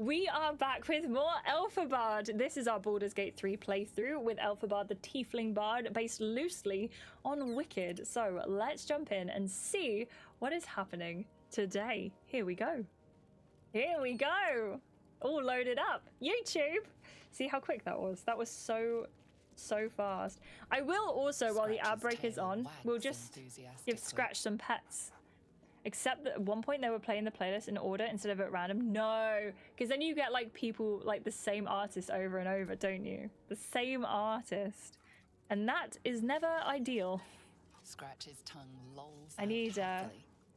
We are back with more Elphabard. This is our Baldur's Gate 3 playthrough with Elphabard the Tiefling Bard, based loosely on Wicked. So let's jump in and see what is happening today. Here we go. Here we go. All loaded up. YouTube. See how quick that was? That was so fast. I will also, while the ad break is on, we'll just give Scratch some pets. Except that at one point they were playing the playlist in order instead of at random. No, because then you get like people like the same artist over and over, don't you? The same artist, and that is never ideal. Scratch's tongue lolls. I need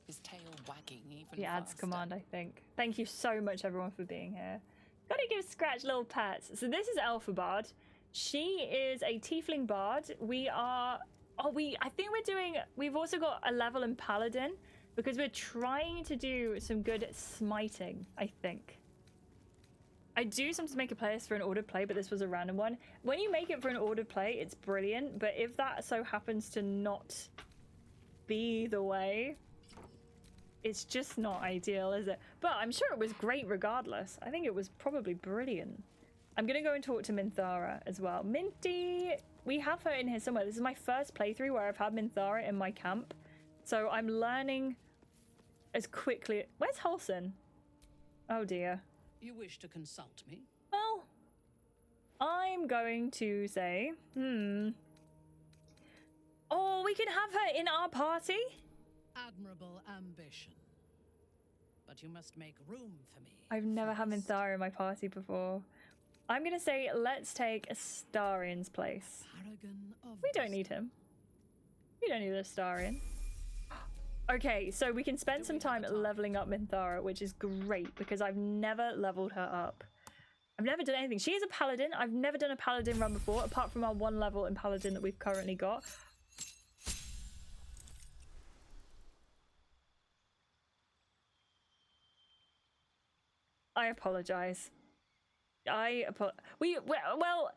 his tail wagging even the ads faster. command, I think. Thank you so much, everyone, for being here. Gotta give Scratch little pets. So this is Elphabard. She is a tiefling bard. We are. I think we're doing. We've also got a level in paladin, because we're trying to do some good smiting, I think. I do sometimes make a playlist for an ordered play, but this was a random one. When you make it for an ordered play, it's brilliant, but if that so happens to not be the way, it's just not ideal, is it? But I'm sure it was great regardless. I think it was probably brilliant. I'm going to go and talk to Minthara as well. Minty! We have her in here somewhere. This is my first playthrough where I've had Minthara in my camp. So I'm learning as quickly. Where's Halson? Oh dear. You wish to consult me? Well, I'm going to say, oh, we can have her in our party? Admirable ambition. But you must make room for me. I've never had Minthara in my party before. I'm going to say, let's take Astarian's place. Paragon of We don't need him. We don't need Astarian. Okay, so we can spend some time leveling up Minthara, which is great because I've never leveled her up. I've never done anything. She is a paladin. I've never done a paladin run before, apart from our one level in paladin that we've currently got. I apologize. Well,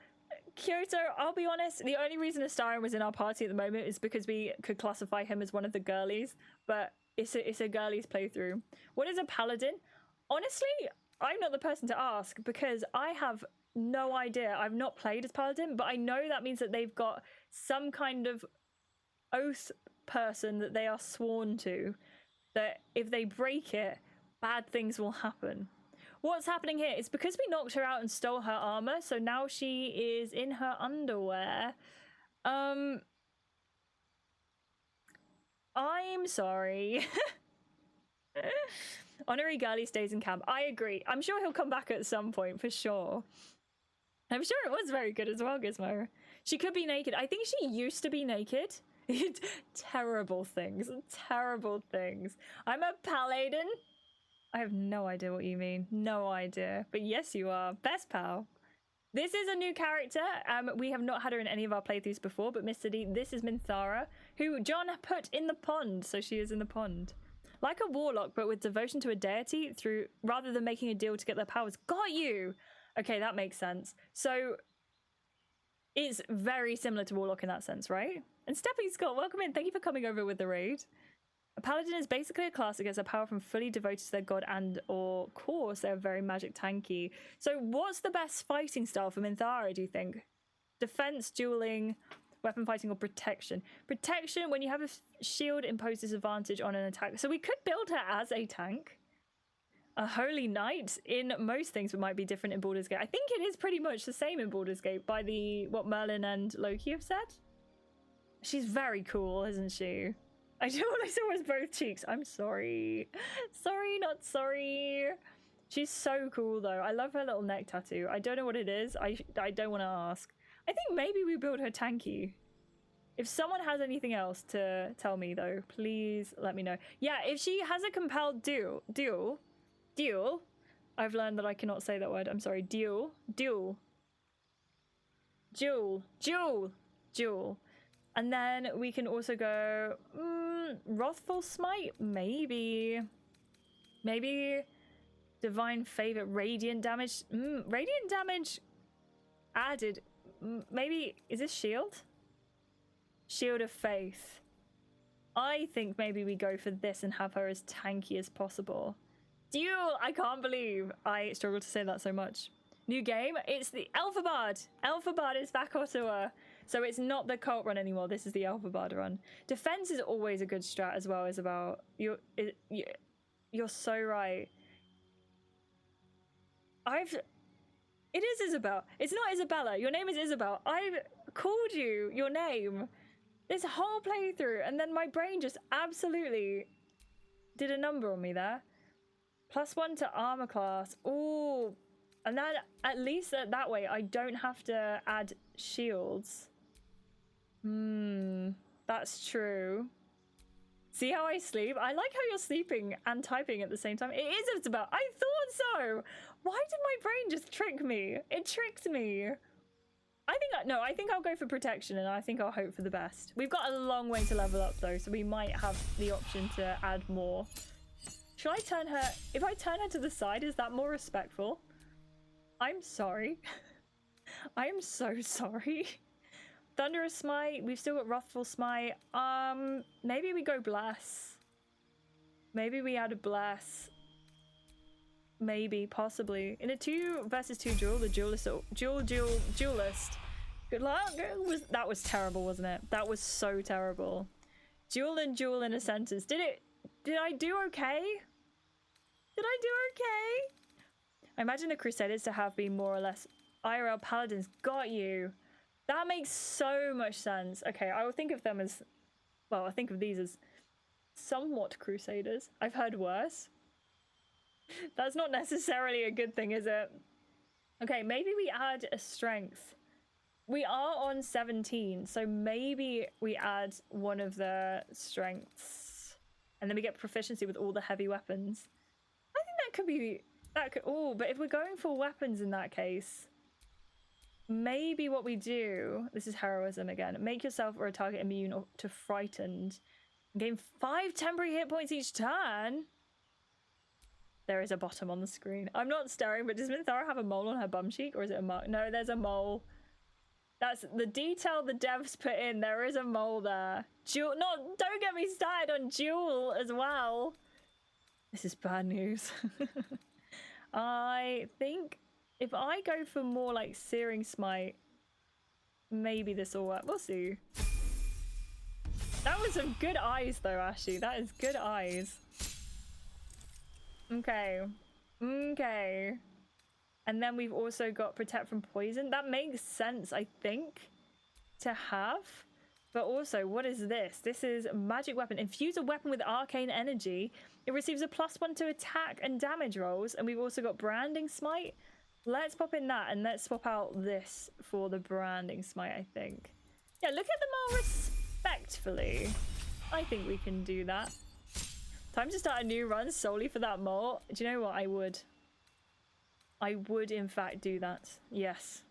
Kyoto, I'll be honest, the only reason Astarian was in our party at the moment is because we could classify him as one of the girlies, but it's a girlies playthrough. What is a paladin? Honestly, I'm not the person to ask because I have no idea. I've not played as paladin, but I know that means that they've got some kind of oath person that they are sworn to, that if they break it, bad things will happen. What's happening here is because we knocked her out and stole her armor, so now she is in her underwear. I'm sorry. Honorary girly stays in camp. I agree. I'm sure he'll come back at some point, for sure. I'm sure it was very good as well, Gizmo. She could be naked. I think she used to be naked. Terrible things. Terrible things. I'm a paladin. I have no idea what you mean. No idea. But yes, you are. Best pal. This is a new character. We have not had her in any of our playthroughs before, but Mr. D, this is Minthara, who John put in the pond. So she is in the pond. Like a warlock, but with devotion to a deity through rather than making a deal to get their powers. Got you! Okay, that makes sense. So it's very similar to warlock in that sense, right? And Stepping Scott, welcome in. Thank you for coming over with the raid. A paladin is basically a class that gets their power from fully devoted to their god and or course they're very magic tanky. So what's the best fighting style for Minthara, do you think? Defense, dueling, weapon fighting, or protection? Protection, when you have a shield, imposes advantage on an attack. So we could build her as a tank. A holy knight in most things, but might be different in Baldur's Gate. I think it is pretty much the same in Baldur's Gate by what Merlin and Loki have said. She's very cool, isn't she? I know what I saw was both cheeks. I'm sorry. Sorry, not sorry. She's so cool, though. I love her little neck tattoo. I don't know what it is. I don't want to ask. I think maybe we build her tanky. If someone has anything else to tell me, though, please let me know. Yeah, if she has a compelled duel. I've learned that I cannot say that word. I'm sorry. Duel. And then we can also go Wrathful Smite, maybe Divine Favor, Radiant Damage. Radiant Damage added. Maybe is this Shield? Shield of Faith. I think maybe we go for this and have her as tanky as possible. Duel! I can't believe I struggle to say that so much. New game? It's the Alphabard! Alphabard is back Ottawa. So it's not the cult run anymore. This is the Alphabard run. Defense is always a good strat as well, Isabel. You're so right. It is Isabel. It's not Isabella. Your name is Isabel. I've called you your name this whole playthrough, and then my brain just absolutely did a number on me there. +1 to armor class. Ooh. And then at least that way I don't have to add shields. That's true. See how I sleep? I like how you're sleeping and typing at the same time. It is Isabel. I thought so. Why did my brain just trick me? It tricked me. I think I'll go for protection, and I think I'll hope for the best. We've got a long way to level up though, so we might have the option to add more. Should I turn her? If I turn her to the side, is that more respectful? I'm sorry. I am so sorry. Thunderous Smite. We've still got Wrathful Smite. Maybe we go Bless. Maybe we add a Bless. Maybe, possibly. In a 2 versus 2 duel, the duelist, duelist. Good luck. That was terrible, wasn't it? That was so terrible. Duel and duel in a sentence. Did I do okay? Did I do okay? I imagine the Crusaders to have been more or less IRL Paladins. Got you. That makes so much sense. Okay, I will think of them as... Well, I think of these as somewhat Crusaders. I've heard worse. That's not necessarily a good thing, is it? Okay, maybe we add a strength. We are on 17, so maybe we add one of the strengths. And then we get proficiency with all the heavy weapons. I think that could be... Oh, but if we're going for weapons in that case... Maybe what we do, this is heroism again, make yourself or a target immune to frightened. Gain 5 temporary hit points each turn. There is a bottom on the screen. I'm not staring, but does Minthara have a mole on her bum cheek, or is it a mole? No, there's a mole. That's the detail the devs put in. There is a mole there. Jewel, no, don't get me started on Jewel as well. This is bad news. I think if I go for more like Searing Smite, maybe this will work. We'll see. That was some good eyes though, Ashleigh. That is good eyes. Okay. Okay. And then we've also got Protect from Poison. That makes sense, I think, to have. But also, what is this? This is magic weapon. Infuse a weapon with arcane energy. It receives a +1 to attack and damage rolls. And we've also got Branding Smite. Let's pop in that, and let's swap out this for the Branding Smite, I think. Yeah, look at them all respectfully. I think we can do that. Time to start a new run solely for that mole. Do you know what? I would in fact do that. Yes.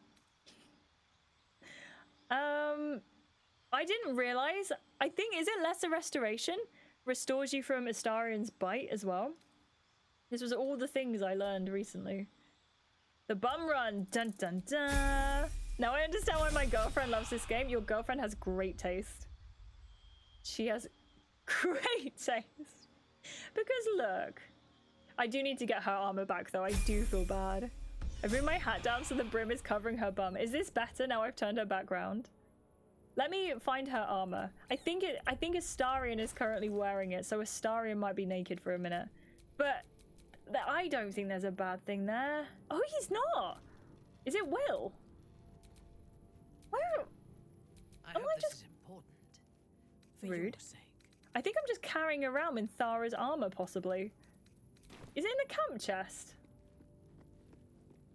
I didn't realize. I think, is it Lesser Restoration? Restores you from Astarian's bite as well. This was all the things I learned recently. The bum run. Dun dun dun. Now I understand why my girlfriend loves this game. Your girlfriend has great taste. She has great taste. Because look, I do need to get her armor back though. I do feel bad. I bring my hat down so the brim is covering her bum. Is this better now I've turned her back round? Let me find her armor. I think Astarian is currently wearing it, so Astarian might be naked for a minute. But I don't think there's a bad thing there. Oh, he's not. Is it Will? Where? I hope this is important. For Rude. your sake. I think I'm just carrying around Minthara's armor, possibly. Is it in the camp chest?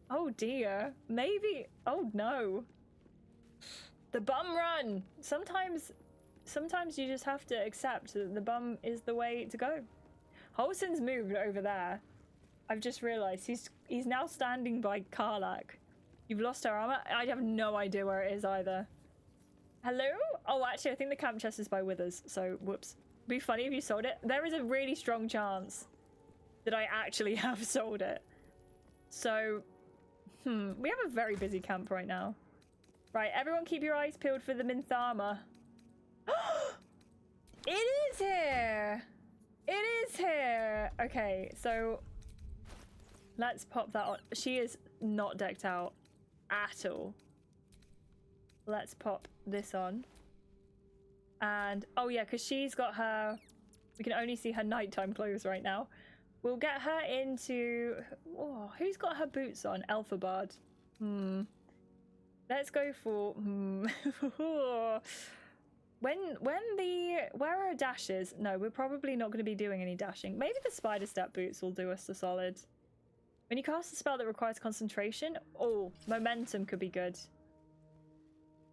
Oh dear. Maybe. Oh no. The bum run. Sometimes you just have to accept that the bum is the way to go. Holson's moved over there. I've just realized he's now standing by Karlak. You've lost her armor? I have no idea where it is either. Hello? Oh, actually, I think the camp chest is by Withers, so whoops. Be funny if you sold it. There is a really strong chance that I actually have sold it. So, we have a very busy camp right now. Right, everyone keep your eyes peeled for the Minthara. It is here! It is here! Okay, so let's pop that on. She is not decked out at all. Let's pop this on. And, oh yeah, because she's got her... We can only see her nighttime clothes right now. We'll get her into... Oh, who's got her boots on? Elphabard. Let's go for... Where are dashes? No, we're probably not going to be doing any dashing. Maybe the spider step boots will do us a solid. When you cast a spell that requires concentration, oh, momentum could be good.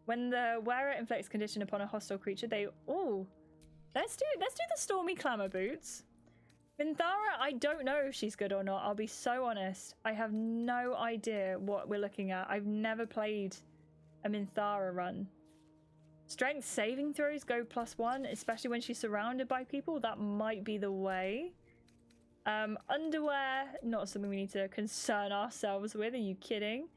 When the wearer inflicts condition upon a hostile creature, they... Oh, let's do the Stormy Clamor boots. Minthara, I don't know if she's good or not. I'll be so honest. I have no idea what we're looking at. I've never played a Minthara run. Strength saving throws go +1, especially when she's surrounded by people. That might be the way. Underwear, not something we need to concern ourselves with. Are you kidding?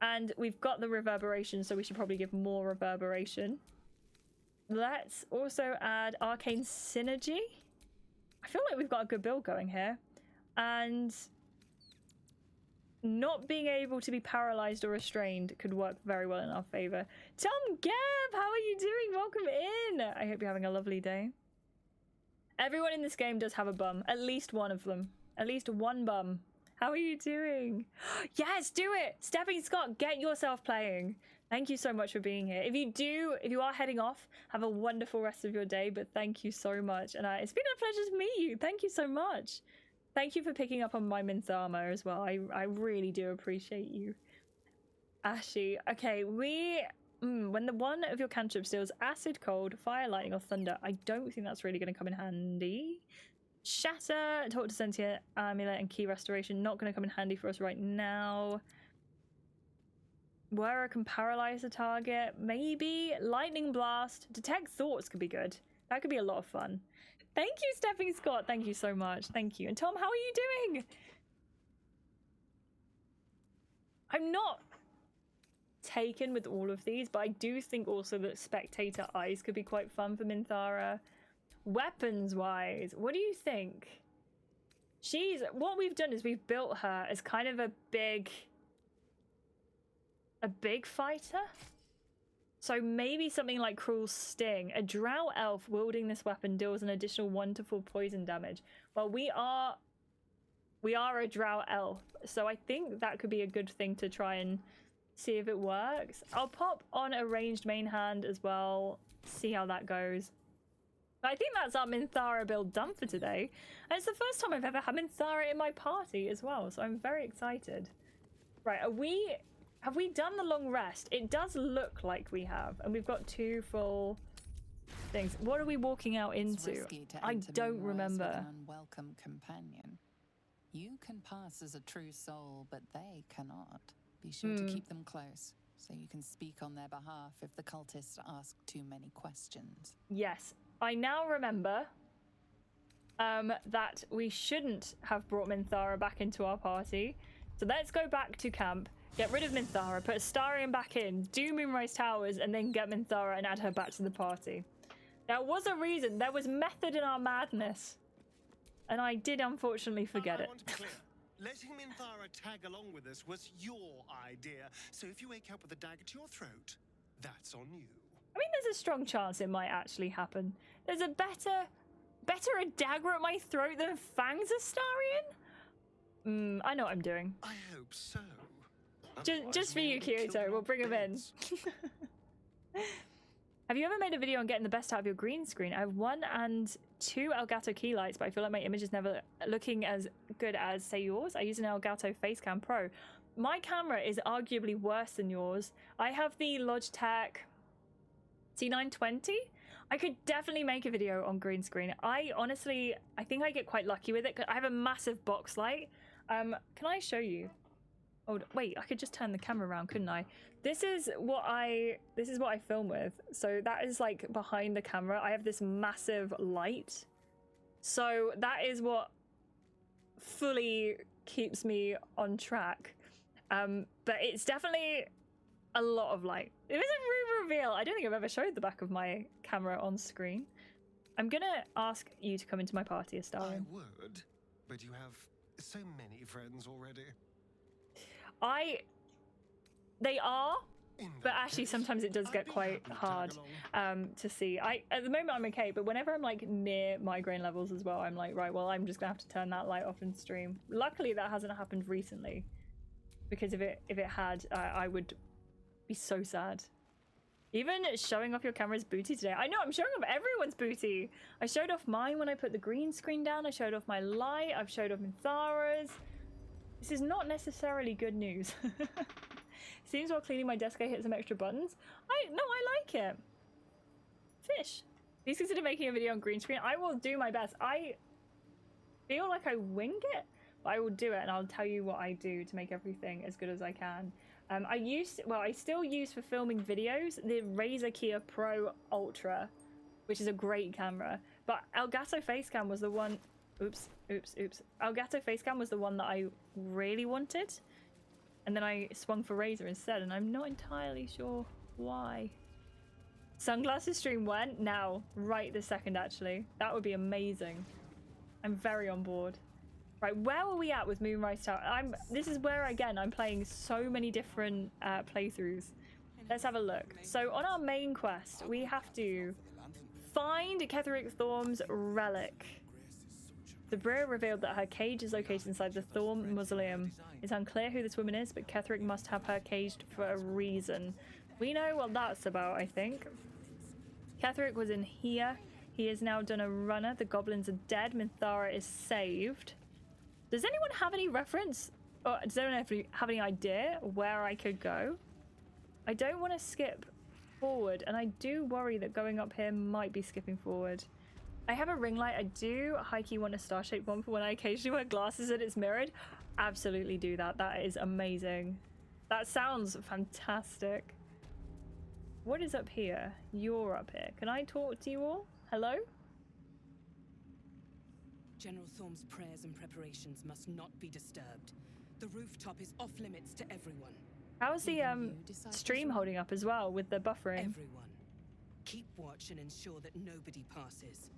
And we've got the reverberation, so we should probably give more reverberation. Let's also add Arcane Synergy. I feel like we've got a good build going here. And not being able to be paralyzed or restrained could work very well in our favor. Tom Gab, how are you doing? Welcome in. I hope you're having a lovely day. Everyone in this game does have a bum. At least one of them. At least one bum. How are you doing? Yes, do it! Stepping Scott, get yourself playing. Thank you so much for being here. If you are heading off, have a wonderful rest of your day, but thank you so much. And it's been a pleasure to meet you. Thank you so much. Thank you for picking up on my Minthara as well. I really do appreciate you. Ashy. Okay, when the one of your cantrips deals acid, cold, fire, lightning, or thunder, I don't think that's really going to come in handy. Shatter, talk to sentient, amulet, and key restoration, not going to come in handy for us right now. Wearer can paralyze the target, maybe. Lightning blast, detect thoughts could be good. That could be a lot of fun. Thank you, Stepping Scott. Thank you so much. Thank you. And Tom, how are you doing? I'm not taken with all of these, but I do think also that spectator eyes could be quite fun for Minthara. Weapons wise, what do you think? What we've done is we've built her as kind of a big fighter. So maybe something like Cruel Sting. A drow elf wielding this weapon deals an additional 1 to 4 poison damage. Well, we are a drow elf, so I think that could be a good thing to try and see if it works. I'll pop on a ranged main hand as well, see how that goes. I think that's our Minthara build done for today. And it's the first time I've ever had Minthara in my party as well, so I'm very excited. Right, have we done the long rest? It does look like we have, and we've got 2 full things. What are we walking out into? I don't remember. With an unwelcome companion. You can pass as a true soul, but they cannot. Be sure to keep them close, so you can speak on their behalf if the cultists ask too many questions. Yes. I now remember that we shouldn't have brought Minthara back into our party. So let's go back to camp, get rid of Minthara, put Astarion back in, do Moonrise Towers, and then get Minthara and add her back to the party. There was a reason. There was method in our madness. And I did unfortunately forget it. I want to be clear. Letting Minthara tag along with us was your idea. So if you wake up with a dagger to your throat, that's on you. I mean, there's a strong chance it might actually happen. There's a better a dagger at my throat than Fangs Astarion? I know what I'm doing. I hope so. Just for you, Kyoto. We'll bring him in. Have you ever made a video on getting the best out of your green screen? I have 1 and 2 Elgato key lights, but I feel like my image is never looking as good as, say, yours. I use an Elgato Facecam Pro. My camera is arguably worse than yours. I have the Logitech C920. I could definitely make a video on green screen. I think I get quite lucky with it. I have a massive box light. Can I show you? Oh wait, I could just turn the camera around, couldn't I? This is what I film with. So that is like behind the camera. I have this massive light. So that is what fully keeps me on track. But it's definitely a lot of light. It was a room reveal. I don't think I've ever showed the back of my camera on screen. I'm gonna ask you to come into my party, Astarion. I would, but you have so many friends already. They are, In but that actually case, sometimes it does I'd get be quite happy to tag hard along. to see. At the moment I'm okay, but whenever I'm like near migraine levels as well, I'm like, right, well, I'm just gonna have to turn that light off in stream. Luckily that hasn't happened recently, because if it had, I would be so sad. Even showing off your camera's booty today. I know, I'm showing off everyone's booty. I showed off mine when I put the green screen down. I showed off my light. I've showed off Minthara's. This is not necessarily good news. Seems while cleaning my desk I hit some extra buttons. I like it. Fish. Please consider making a video on green screen. I will do my best. I feel like I wing it, but I will do it, and I'll tell you what I do to make everything as good as I can. I still use for filming videos the Razer Kia Pro Ultra, which is a great camera. But Elgato Facecam was the one. Oops. Elgato Facecam was the one that I really wanted, and then I swung for Razer instead, and I'm not entirely sure why. Sunglasses stream when? Now, right this second, actually. That would be amazing. I'm very on board. Right, where were we at with Moonrise Tower? This is where, again, I'm playing so many different playthroughs. Let's have a look. So on our main quest, we have to find Ketheric Thorm's relic. The Brewer revealed that her cage is located inside the Thorm Mausoleum. It's unclear who this woman is, but Ketheric must have her caged for a reason. We know what that's about, I think. Ketheric was in here. He has now done a runner. The goblins are dead. Minthara is saved. Does anyone have any reference, or does anyone have any idea where I could go? I don't want to skip forward, and I do worry that going up here might be skipping forward. I have a ring light. I do hikey want a star-shaped one for when I occasionally wear glasses and it's mirrored. Absolutely do that. That is amazing. That sounds fantastic. What is up here? You're up here. Can I talk to you all? Hello? General Thorm's prayers and preparations must not be disturbed. The rooftop is off limits to everyone. How's the stream holding up as well with the buffering? Everyone. Keep watch and ensure that nobody passes.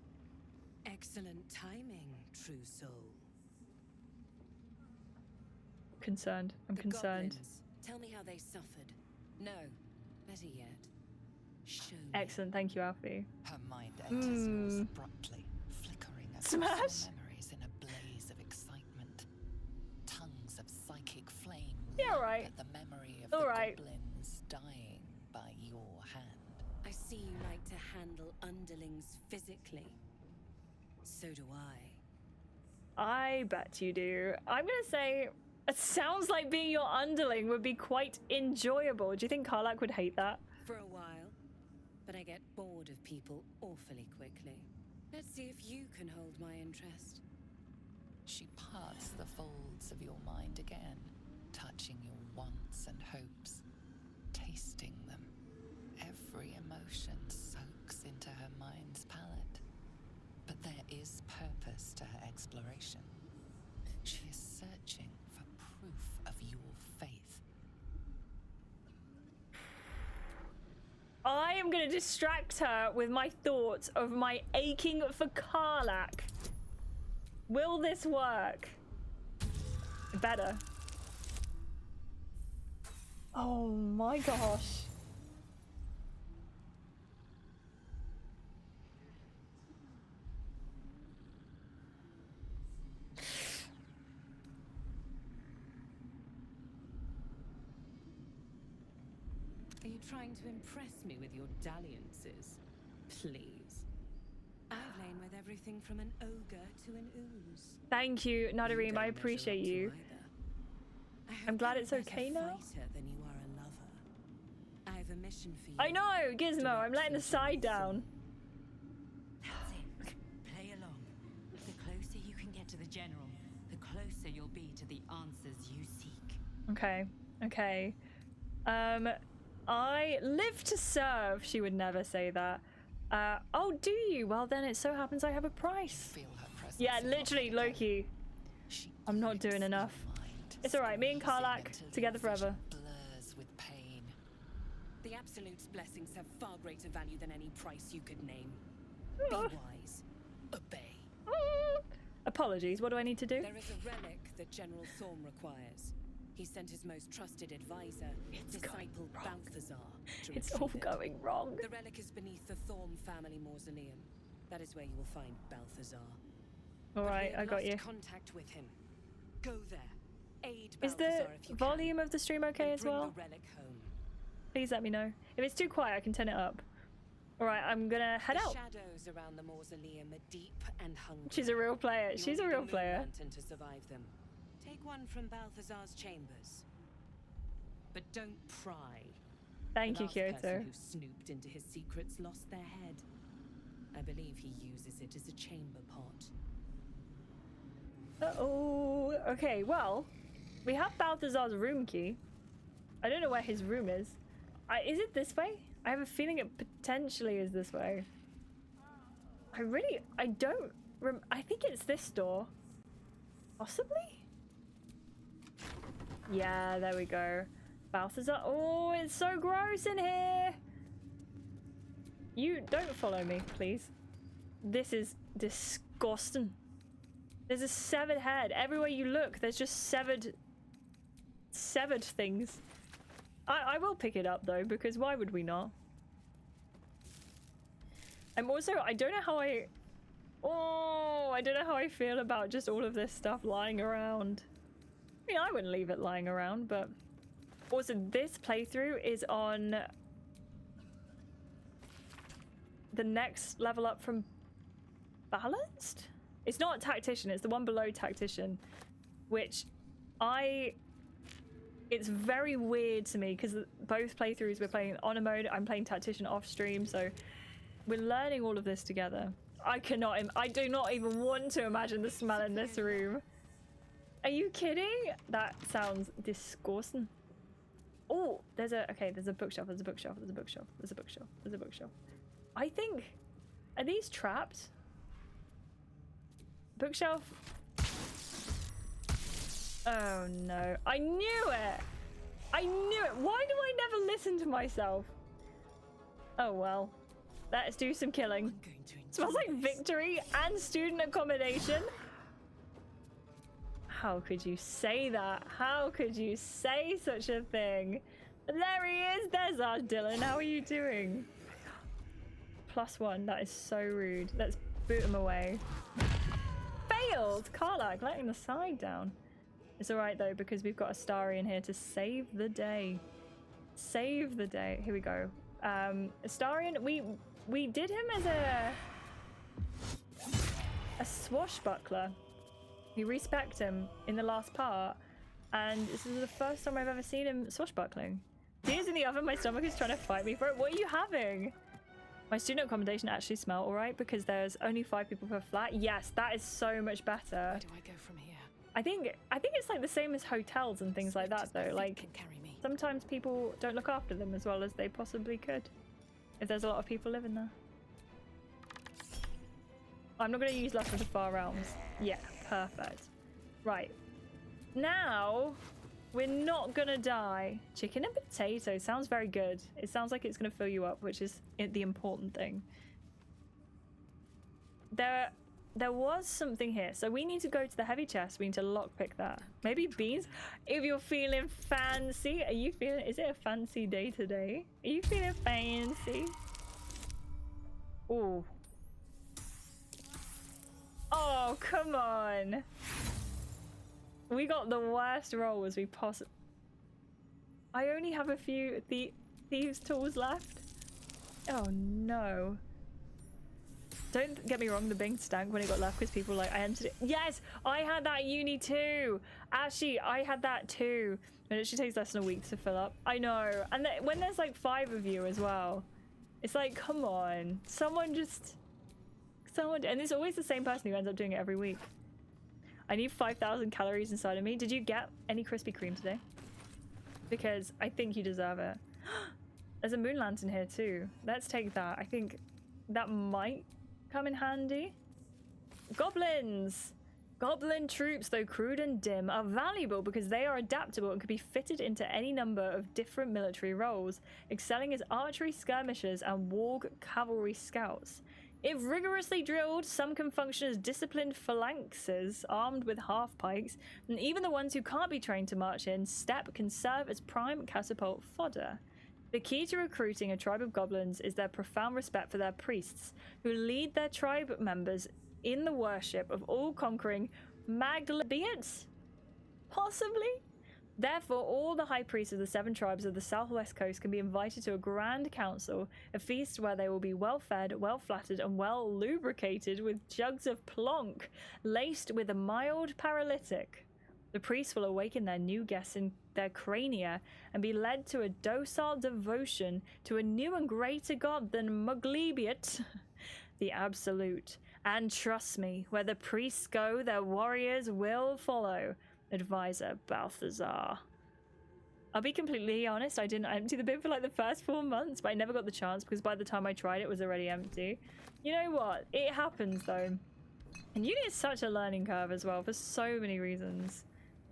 Excellent timing, true soul. Concerned. I'm concerned. Goblins, tell me how they suffered. No, better yet, show me. Excellent, thank you, Alfie. Her mind enters yours abruptly, flickering across your Smash! memories in a blaze of excitement. Tongues of psychic flame Yeah, leap right. at the memory of All the right. goblins dying by your hand. I see you like to handle underlings physically. So do I. I bet you do. I'm gonna say it sounds like being your underling would be quite enjoyable. Do you think Karlach would hate that? For a while, but I get bored of people awfully quickly. Let's see if you can hold my interest. She parts the folds of your mind again, touching your wants and hopes, tasting them. Every emotion soaks into her mind's palette. But there is purpose to her exploration. She is searching for proof of your faith. I am gonna distract her with my thoughts of my aching for Karlach. Will this work? It better. Oh my gosh. Are you trying to impress me with your dalliances? Please. I've lain with everything from an ogre to an ooze. Thank you, Nadareem. I appreciate you. I'm glad it's okay now. Than you are a lover. I have a mission for you. I know, Gizmo. I'm letting the side down. That's it. Play along. The closer you can get to the general, the closer you'll be to the answers you seek. Okay. Okay. I live to serve. She would never say that. Oh, do you? Well, then it so happens I have a price. Feel her presence. Yeah, in literally, your body. Loki. She I'm not grips doing enough. your mind, It's alright, me and squeezing Karlach, until your together forever. vision blurs with pain. The Absolute's blessings have far greater value than any price you could name. Be Ah. wise. Obey. Apologies, what do I need to do? There is a relic that General Thorm requires. He sent his most trusted advisor, disciple Balthazar, to It's retrieve all it. going wrong. The relic is beneath the Thorm family mausoleum. That is where you will find Balthazar. Alright, I got you. Contact with him. Go there. Aid Is Balthazar the if you volume can, of the stream okay and as bring well? the relic home. Please let me know. If it's too quiet, I can turn it up. Alright, I'm gonna head out. The shadows around the mausoleum are deep and hungry. She's a real player. You She's a will need real moon player. lantern to survive them. Take one from Balthazar's chambers. But don't pry. Thank The you, last Kyoto. person who snooped into his secrets lost their head. I believe he uses it as a chamber pot. Uh-oh. Okay, well, we have Balthazar's room key. I don't know where his room is. Is it this way? I have a feeling it potentially is this way. I don't I think it's this door. Possibly? Yeah, there we go. Balthazar. Oh, it's so gross in here. You don't follow me, please. This is disgusting. There's a severed head. Everywhere you look, there's just severed things. I will pick it up though, because why would we not? I'm also, I don't know how I feel about just all of this stuff lying around. I mean, I wouldn't leave it lying around, but also this playthrough is on the next level up from Balanced? It's not Tactician, it's the one below Tactician, which it's very weird to me because both playthroughs we're playing on a mode, I'm playing Tactician off stream, so we're learning all of this together. I do not even want to imagine the smell in this room. Are you kidding? That sounds disgusting. Oh, there's a bookshelf, there's a bookshelf. I think, are these trapped? Bookshelf. Oh no, I knew it. Why do I never listen to myself? Oh well, let's do some killing. Smells like victory and student accommodation. How could you say that? How could you say such a thing? There he is. There's our Dylan. How are you doing? +1. That is so rude. Let's boot him away. Failed. Karlak letting the side down. It's alright though, because we've got Astarion here to save the day. Save the day. Here we go. Astarion, we did him as a swashbuckler. We respect him in the last part, and this is the first time I've ever seen him swashbuckling. Tears in the oven, my stomach is trying to fight me for it. What are you having? My student accommodation actually smell alright because there's only 5 people per flat. Yes, that is so much better. Where do I go from here? I think it's like the same as hotels and things like that though. Like sometimes people don't look after them as well as they possibly could if there's a lot of people living there. I'm not going to use Lust of the Far Realms. Yeah, perfect. Right. Now, we're not going to die. Chicken and potato sounds very good. It sounds like it's going to fill you up, which is the important thing. There was something here. So we need to go to the heavy chest. We need to lockpick that. Maybe beans? If you're feeling fancy. Are you feeling... Is it a fancy day today? Are you feeling fancy? Ooh. Oh, come on. We got the worst roll as we possibly... I only have a few thieves' tools left. Oh, no. Don't get me wrong, the Bing stank when it got left because people like, I entered it. Yes, I had that at uni too. Actually, I had that too. And it actually takes less than a week to fill up. I know. And when there's like 5 of you as well, it's like, come on. Someone, and it's always the same person who ends up doing it every week. I need 5,000 calories inside of me. Did you get any Krispy Kreme today? Because I think you deserve it. There's a moon lantern here too. Let's take that. I think that might come in handy. Goblins! Goblin troops, though crude and dim, are valuable because they are adaptable and can be fitted into any number of different military roles, excelling as archery skirmishers and warg cavalry scouts. If rigorously drilled, some can function as disciplined phalanxes armed with half-pikes, and even the ones who can't be trained to march in step can serve as prime catapult fodder. The key to recruiting a tribe of goblins is their profound respect for their priests, who lead their tribe members in the worship of all-conquering Maglebiats? Possibly? Therefore, all the high priests of the 7 tribes of the southwest coast can be invited to a grand council, a feast where they will be well fed, well flattered, and well lubricated with jugs of plonk, laced with a mild paralytic. The priests will awaken their new guests in their crania and be led to a docile devotion to a new and greater god than Maglebiat, the Absolute. And trust me, where the priests go, their warriors will follow. Advisor Balthazar. I'll be completely honest, I didn't empty the bin for like the first 4 months, but I never got the chance because by the time I tried it was already empty. You know what? It happens though. And uni is such a learning curve as well for so many reasons.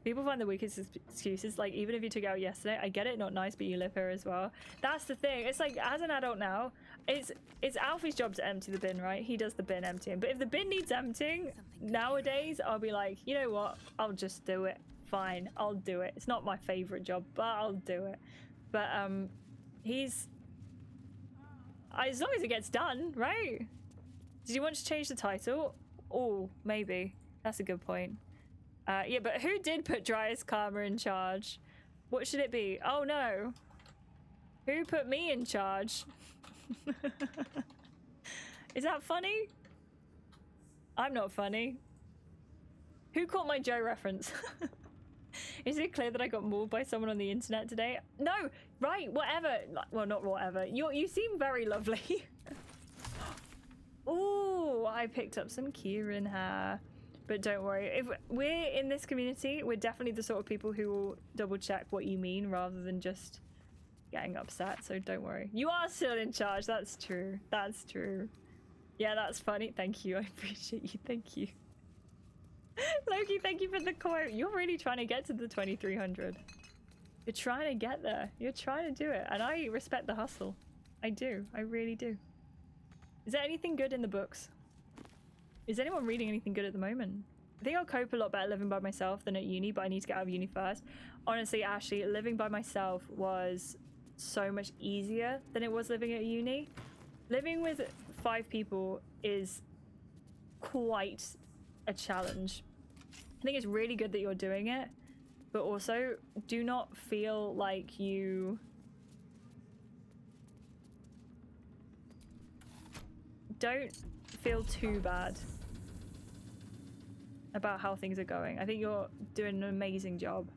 People find the weakest excuses, like even if you took it out yesterday, I get it, not nice, but you live here as well. That's the thing. It's like as an adult now, it's Alfie's job to empty the bin, right? He does the bin emptying. But if the bin needs emptying, nowadays I'll be like, you know what? I'll just do it. Fine, I'll do it. It's not my favorite job, but I'll do it. But as long as it gets done, right? Did you want to change the title? Oh, maybe. That's a good point. Yeah, but who did put Dryas Karma in charge? What should it be? Oh no. Who put me in charge? Is that funny? I'm not funny. Who caught my Joe reference? Is it clear that I got mauled by someone on the internet today? No, right, whatever. Well, not whatever. You seem very lovely. Ooh, I picked up some Kieran hair. But don't worry, if we're in this community, we're definitely the sort of people who will double check what you mean rather than just getting upset, so don't worry. You are still in charge, that's true. That's true. Yeah, that's funny. Thank you, I appreciate you, thank you. Loki, thank you for the quote. You're really trying to get to the 2300. You're trying to get there. You're trying to do it, and I respect the hustle. I do, I really do. Is there anything good in the books? Is anyone reading anything good at the moment? I think I'll cope a lot better living by myself than at uni, but I need to get out of uni first. Honestly, Ashley, living by myself was so much easier than it was living at uni. Living with 5 people is quite a challenge. I think it's really good that you're doing it, but also do not feel like you don't feel too bad about how things are going. I think you're doing an amazing job.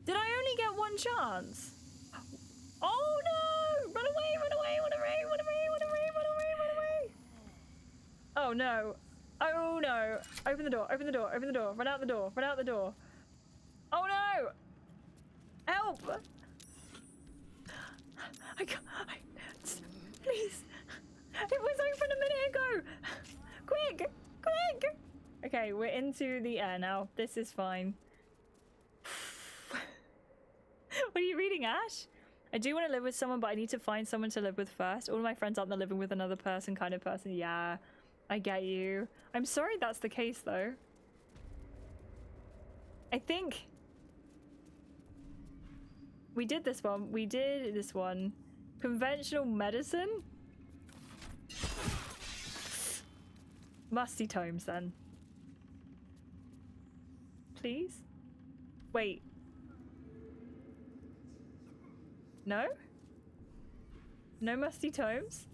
Did I only get 1 chance? Oh no! Run away, run away, run away, run away, run away, run away, run away! Oh no. Oh no. Open the door, open the door, open the door. Run out the door, run out the door. Oh no! Help! Please. It was open a minute ago! Quick! Quick! Okay, we're into the air now. This is fine. What are you reading, Ash? I do want to live with someone, but I need to find someone to live with first. All of my friends aren't the living with another person kind of person. Yeah, I get you. I'm sorry that's the case, though. I think we did this one. We did this one. Conventional medicine? Musty tomes, then. Please? Wait. No? No musty tomes?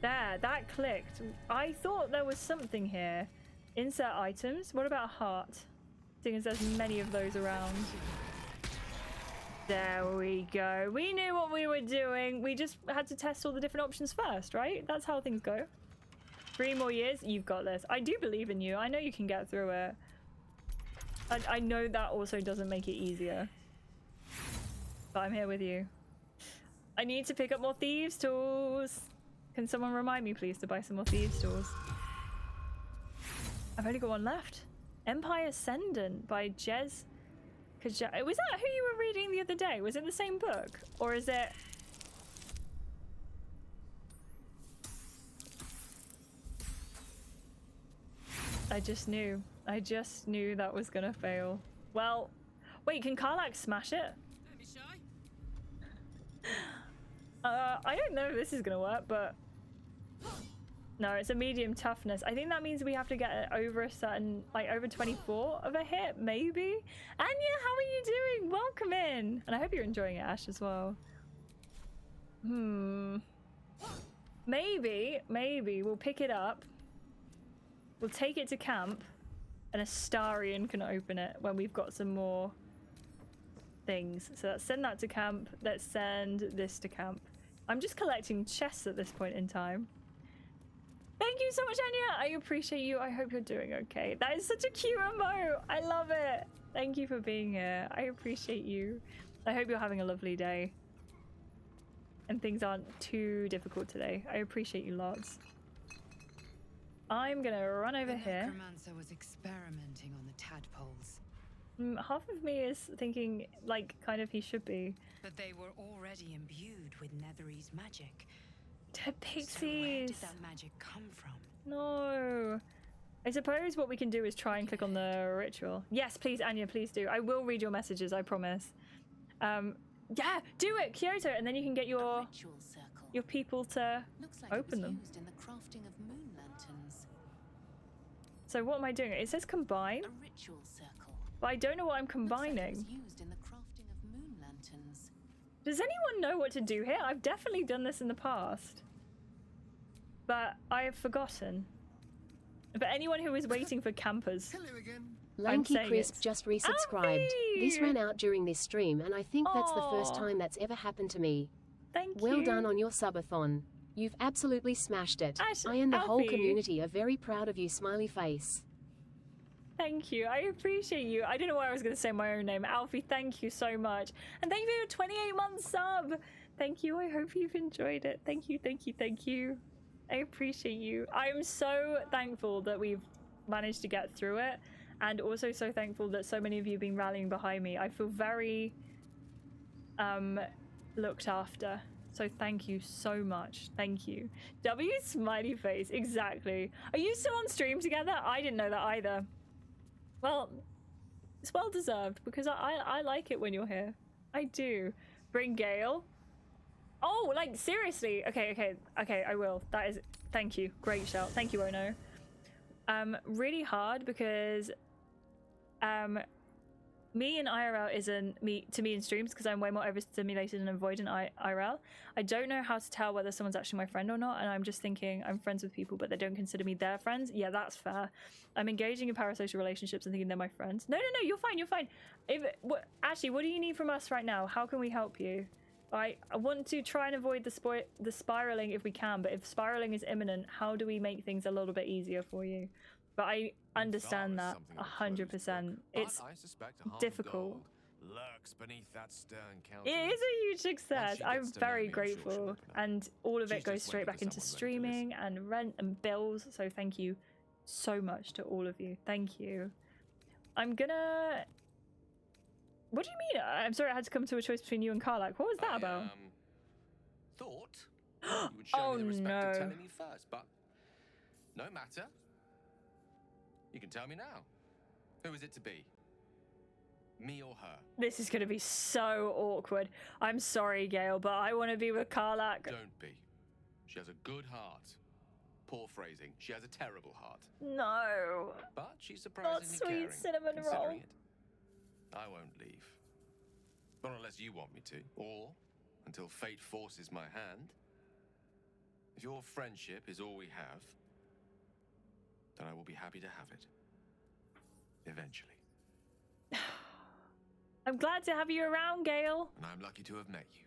There, that clicked. I thought there was something here. Insert items. What about a heart? Seeing as there's many of those around. There we go. We knew what we were doing. We just had to test all the different options first, right? That's how things go. 3 more years, you've got this. I do believe in you. I know you can get through it. I know that also doesn't make it easier. But I'm here with you. I need to pick up more thieves' tools. Can someone remind me, please, to buy some more thieves' tools? I've only got 1 left. Empire Ascendant by Jez. Was that who you were reading the other day? Was it the same book? Or is it... I just knew that was gonna fail. Well, wait, can Karlak smash it? Don't be shy. I don't know if this is gonna work, but no, it's a medium toughness. I think that means we have to get it over a certain, like over 24 of a hit, maybe. Anya, how are you doing? Welcome in. And I hope you're enjoying it, Ash, as well. Maybe we'll pick it up. We'll take it to camp, and Astarion can open it when we've got some more things. So let's send that to camp. Let's send this to camp. I'm just collecting chests at this point in time. Thank you so much, Anya. I appreciate you. I hope you're doing okay. That is such a cute emote. I love it. Thank you for being here. I appreciate you. I hope you're having a lovely day. And things aren't too difficult today. I appreciate you lots. I'm gonna run over here. The necromancer was experimenting on the tadpoles. Half of me is thinking, like, kind of he should be. But they were already imbued with Netherese magic. Dead pixies. So where did that magic come from? No. I suppose what we can do is try and click on the ritual. Yes, please, Anya, please do. I will read your messages, I promise. Yeah, do it, Kyoto, and then you can get your people to open them. Used in the crafting of moon lanterns. So what am I doing? It says combine, A ritual circle. but I don't know what I'm combining. Looks like it was used in the crafting of moon lanterns. Does anyone know what to do here? I've definitely done this in the past, but I have forgotten. But anyone who is waiting for campers, Hello again. Lanky saying Crisp it. just resubscribed. Alfie! This ran out during this stream, and I think that's the first Aw. time that's ever happened to me. thank you. Well done on your subathon. You've absolutely smashed it. Ash- I and the whole Alfie. community are very proud of you, smiley face. Thank you. I appreciate you. I don't know why I was going to say my own name. Alfie, thank you so much. And thank you for your 28-month sub. Thank you. I hope you've enjoyed it. Thank you, thank you, thank you. I appreciate you. I'm so thankful that we've managed to get through it. And also so thankful that so many of you have been rallying behind me. I feel very looked after. So thank you so much. Thank you. W smiley face. Exactly. Are you still on stream together? I didn't know that either. Well, it's well deserved because I like it when you're here. I do. Bring Gale. Oh, like seriously. Okay, I will. That is, thank you. Great shout. Thank you, Ono. Really hard because me in IRL isn't me to me in streams because I'm way more overstimulated and avoidant IRL. I don't know how to tell whether someone's actually my friend or not, and I'm just thinking I'm friends with people but they don't consider me their friends. Yeah, that's fair. I'm engaging in parasocial relationships and thinking they're my friends. No, you're fine. Ashley, what do you need from us right now? How can we help you? I want to try and avoid the spiraling if we can, but if spiraling is imminent, how do we make things a little bit easier for you? But I understand that 100%. It's difficult. Lurks beneath that stern It is a huge success. I'm very grateful, and all of it She's goes just straight waiting back for into someone ready to streaming and rent and bills. So thank you so much to all of you. Thank you. I'm gonna. What do you mean? I'm sorry, I had to come to a choice between you and Karlak. What was that about? Thought you would show Oh, me the respect no. of telling me first, but no matter. You can tell me now. Who is it to be? Me or her? This is gonna be so awkward. I'm sorry, Gale, but I want to be with Karlak. Don't be. She has a good heart. Poor phrasing. She has a terrible heart. No. But she's surprisingly sweet caring, cinnamon considering roll. it. I won't leave. Not unless you want me to, or until fate forces my hand. If your friendship is all we have, then I will be happy to have it. Eventually. I'm glad to have you around, Gale. And I'm lucky to have met you.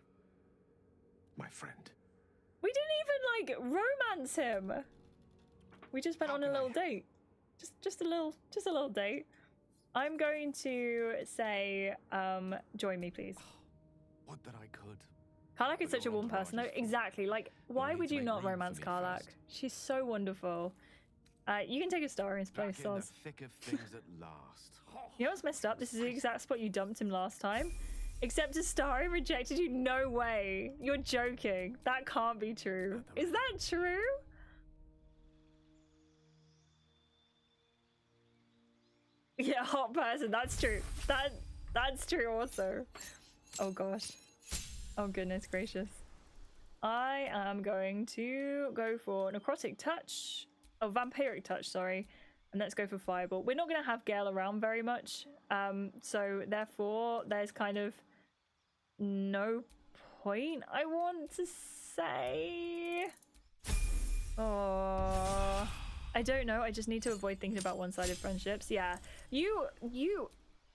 My friend. We didn't even like romance him. We just went How on a can I little help? date. Just a little date. I'm going to say, join me, please. Would that I could. Karlak But is such a your warm entourage person. No, is full. exactly. Like, why need would to you make not room for romance me Karlak? first. She's so wonderful. You can take a star in his place, Back in the Soz. thick of things at last. You know what's messed up? This is the exact spot you dumped him last time. Except Astari rejected you. No way. You're joking. That can't be true. Is that true? Yeah, hot person. That's true. That's true also. Oh gosh. Oh goodness gracious. I am going to go for necrotic touch. Oh, vampiric touch, sorry. And let's go for fireball. We're not going to have Gale around very much. So therefore, there's kind of no point, I want to say. Oh, I don't know. I just need to avoid thinking about one-sided friendships. Yeah, you,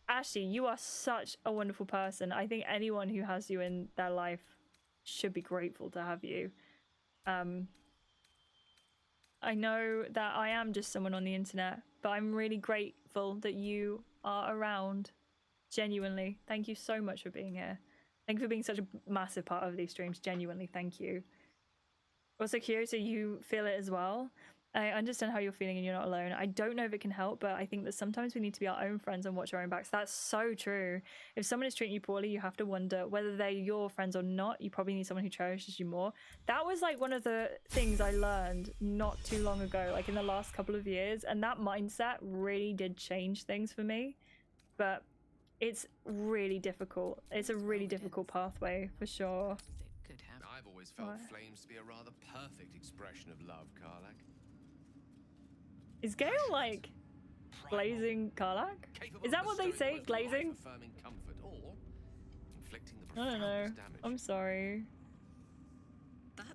Ashleigh, you are such a wonderful person. I think anyone who has you in their life should be grateful to have you. I know that I am just someone on the internet, but I'm really grateful that you are around. Genuinely, thank you so much for being here. Thank you for being such a massive part of these streams. Genuinely, thank you. Also, curious that you feel it as well. I understand how you're feeling and you're not alone. I don't know if it can help, but I think that sometimes we need to be our own friends and watch our own backs. That's so true. If someone is treating you poorly, you have to wonder whether they're your friends or not. You probably need someone who cherishes you more. That was like one of the things I learned not too long ago, like in the last couple of years. And that mindset really did change things for me. But it's really difficult. It's a really difficult pathway for sure. I've always felt flames to be a rather perfect expression of love, Karlach. Is Gale like glazing Karlach? Is that what they say? Glazing? I don't know. I'm sorry.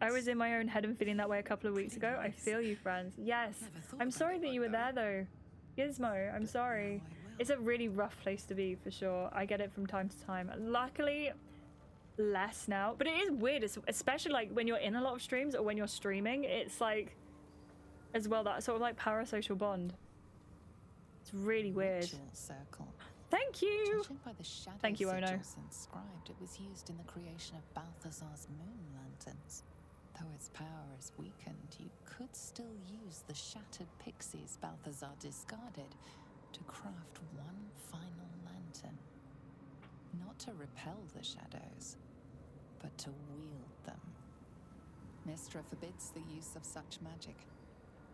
I was in my own head and feeling that way a couple of weeks ago. I feel you, friends. Yes. I'm sorry that you were there though. Gizmo, I'm sorry. It's a really rough place to be for sure. I get it from time to time. Luckily, less now. But it is weird, especially like when you're in a lot of streams or when you're streaming. It's like, as well, that sort of like parasocial bond. It's really weird. Circle. Thank you. By the shadow Thank you, Ono. inscribed, it was used in the creation of Balthazar's moon lanterns. Though its power is weakened, you could still use the shattered pixies Balthazar discarded to craft one final lantern. Not to repel the shadows, but to wield them. Mystra forbids the use of such magic.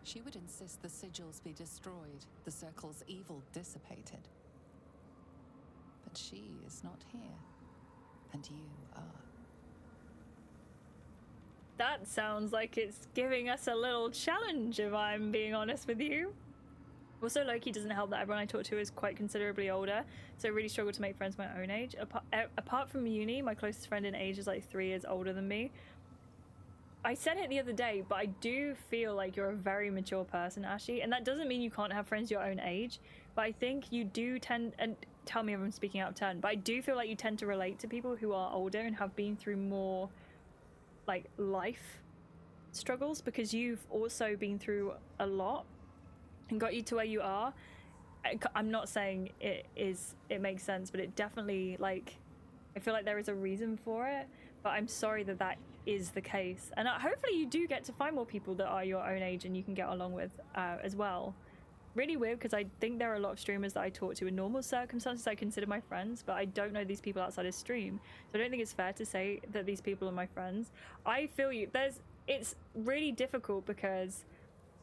She would insist the sigils be destroyed, the circle's evil dissipated. But she is not here, and you are. That sounds like it's giving us a little challenge, if I'm being honest with you. Also, Loki doesn't help that everyone I talk to is quite considerably older, so I really struggle to make friends my own age. Apart from uni, my closest friend in age is like 3 years older than me. I said it the other day, but I do feel like you're a very mature person, Ashleigh, and that doesn't mean you can't have friends your own age, but I think you do tend, and tell me if I'm speaking out of turn, but I do feel like you tend to relate to people who are older and have been through more like life struggles, because you've also been through a lot and got you to where you are. I'm not saying it makes sense, but it definitely, like, I feel like there is a reason for it, but I'm sorry that that is the case. And hopefully you do get to find more people that are your own age and you can get along with as well. Really weird, because I think there are a lot of streamers that I talk to in normal circumstances I consider my friends, but I don't know these people outside of stream. So I don't think it's fair to say that these people are my friends. I feel you. It's really difficult because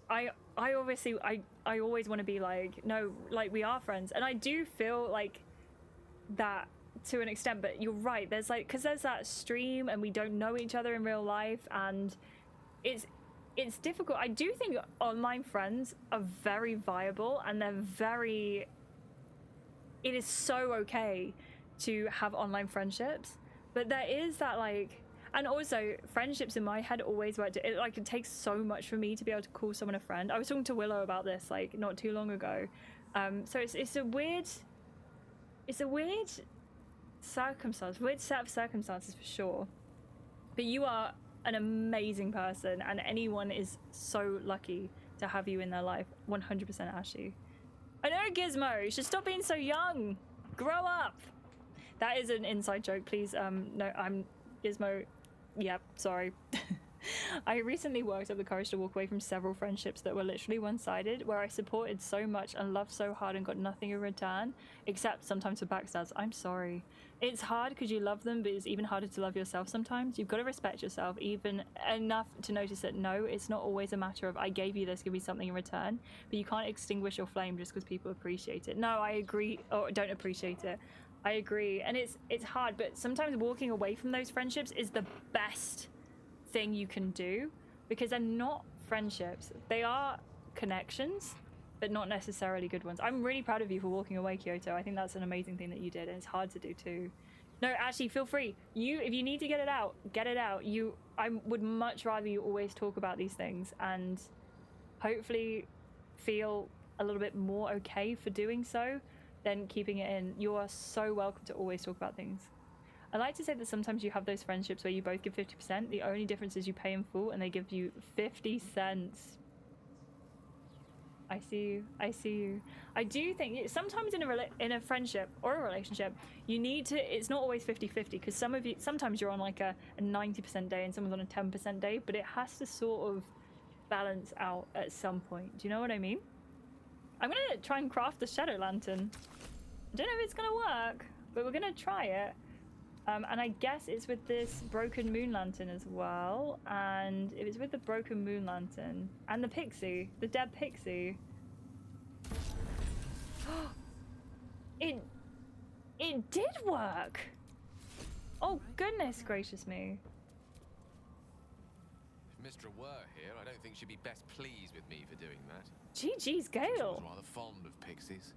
I obviously I always want to be like, no, like, we are friends, and I do feel like that to an extent, but you're right, there's like, because there's that stream and we don't know each other in real life, and it's difficult. I do think online friends are very viable, and it is so okay to have online friendships, but there is that, like, and also friendships in my head always work. It takes so much for me to be able to call someone a friend. I was talking to Willow about this like not too long ago. So it's a weird circumstance, weird set of circumstances for sure. But you are an amazing person, and anyone is so lucky to have you in their life. 100% Ashleigh. I know, Gizmo, you should stop being so young. Grow up. That is an inside joke, please. No, I'm Gizmo. Yep, sorry. I recently worked up the courage to walk away from several friendships that were literally one-sided, where I supported so much and loved so hard and got nothing in return, except sometimes for backstabs. I'm sorry. It's hard because you love them, but it's even harder to love yourself sometimes. You've got to respect yourself even enough to notice that no, it's not always a matter of I gave you this, give me something in return, but you can't extinguish your flame just because people appreciate it. No, I agree, or don't appreciate it. I agree, and it's hard, but sometimes walking away from those friendships is the best thing you can do, because they're not friendships, they are connections, but not necessarily good ones. I'm really proud of you for walking away, Kyoto. I think that's an amazing thing that you did, and it's hard to do too. No, actually, feel free. If you need to get it out, get it out. I would much rather you always talk about these things and hopefully feel a little bit more okay for doing so than keeping it in. You are so welcome to always talk about things. I like to say that sometimes you have those friendships where you both give 50%. The only difference is you pay in full and they give you 50 cents. I see you. I see you. I do think sometimes in a friendship or a relationship, you need to, it's not always 50-50, because sometimes you're on like a 90% day and someone's on a 10% day, but it has to sort of balance out at some point. Do you know what I mean? I'm going to try and craft the shadow lantern. I don't know if it's going to work, but we're going to try it. And I guess it's with this broken moon lantern as well. And if it's with the broken moon lantern and the pixie, the dead pixie. It did work. Oh, goodness gracious me. If Mistra were here, I don't think she'd be best pleased with me for doing that. GG's, She Gale. was rather fond of pixies.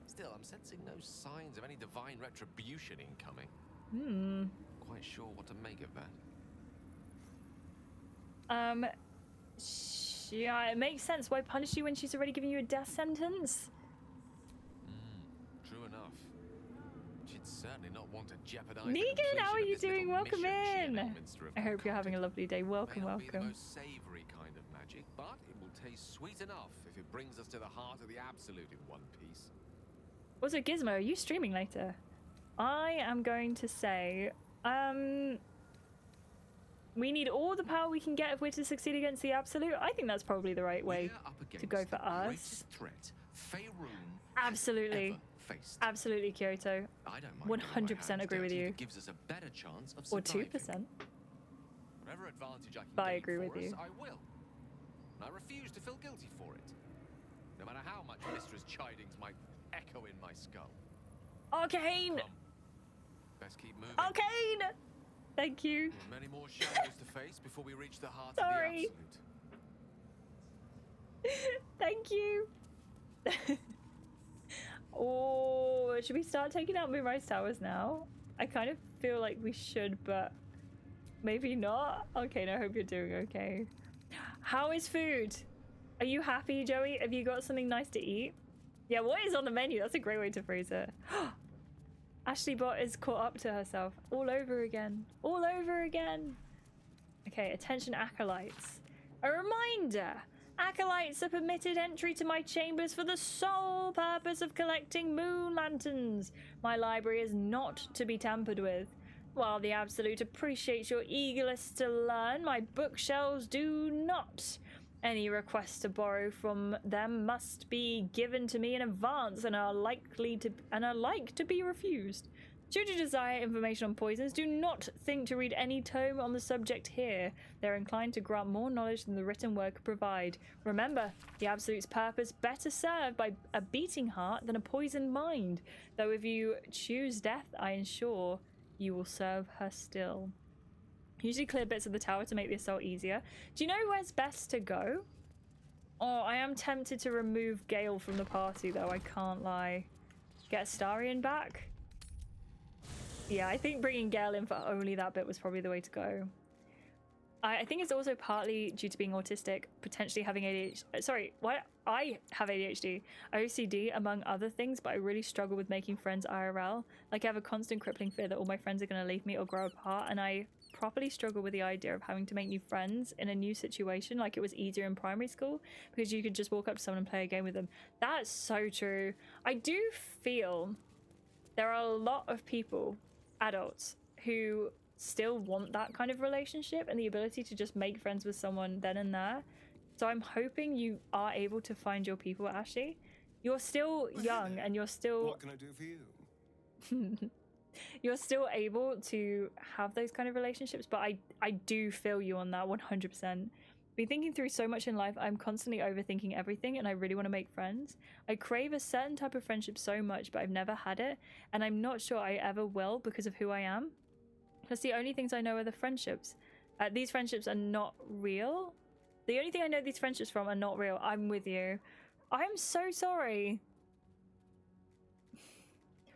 Still, I'm sensing no signs of any divine retribution incoming. Quite sure what to make of that. Yeah, it makes sense. Why punish you when she's already given you a death sentence? True enough. She'd certainly not want to jeopardize Negan, how are you doing? Welcome in. I hope you're having a lovely day. Welcome, May not be the welcome. most savory kind of magic, but it will taste sweet enough if it brings us to the heart of the absolute in one piece. Also, Gizmo, are you streaming later? I am going to say, we need all the power we can get if we're to succeed against the absolute. I think that's probably the right way to go for us. Threat Faerun Absolutely. faced. Absolutely, Kyoto. I don't mind 100% agree with you. It gives us a better chance of Or surviving. 2%. Whatever advantage I can But I gain agree for with us, you. I will. And I refuse to feel guilty for it. No matter how much Mistress Chidings might echo in my skull. Arcane! Best keep moving. Arcane! Thank you. There are many more shadows to face before we reach the heart Sorry. of the absolute. Thank you. Oh, should we start taking out Moonrise Towers now? I kind of feel like we should, but maybe not. Okay, no, I hope you're doing okay. How is food? Are you happy, Joey? Have you got something nice to eat? Yeah, what is on the menu? That's a great way to phrase it. Ashleigh Bot is caught up to herself all over again. All over again. Okay, attention acolytes. A reminder. Acolytes are permitted entry to my chambers for the sole purpose of collecting moon lanterns. My library is not to be tampered with. While the Absolute appreciates your eagerness to learn, my bookshelves do not. Any requests to borrow from them must be given to me in advance and are like to be refused. Should you desire information on poisons, do not think to read any tome on the subject here. They're inclined to grant more knowledge than the written word could provide. Remember, the Absolute's purpose better served by a beating heart than a poisoned mind. Though if you choose death, I ensure you will serve her still. Usually clear bits of the tower to make the assault easier. Do you know where's best to go? Oh, I am tempted to remove Gale from the party, though. I can't lie. Get Astarion back? Yeah, I think bringing Gale in for only that bit was probably the way to go. I think it's also partly due to being autistic, potentially having ADHD. Sorry, what? I have ADHD, OCD, among other things, but I really struggle with making friends IRL. Like, I have a constant crippling fear that all my friends are going to leave me or grow apart, and I properly struggle with the idea of having to make new friends in a new situation, like it was easier in primary school, because you could just walk up to someone and play a game with them. That's so true. I do feel there are a lot of people, adults, who still want that kind of relationship and the ability to just make friends with someone then and there. So I'm hoping you are able to find your people, Ashleigh. You're still young and you're still... What can I do for you? You're still able to have those kind of relationships, but I do feel you on that 100%. Been thinking through so much in life, I'm constantly overthinking everything and I really want to make friends. I crave a certain type of friendship so much, but I've never had it, and I'm not sure I ever will because of who I am. Plus the only things I know are the friendships. These friendships are not real. The only thing I know these friendships from are not real. I'm with you. I'm so sorry.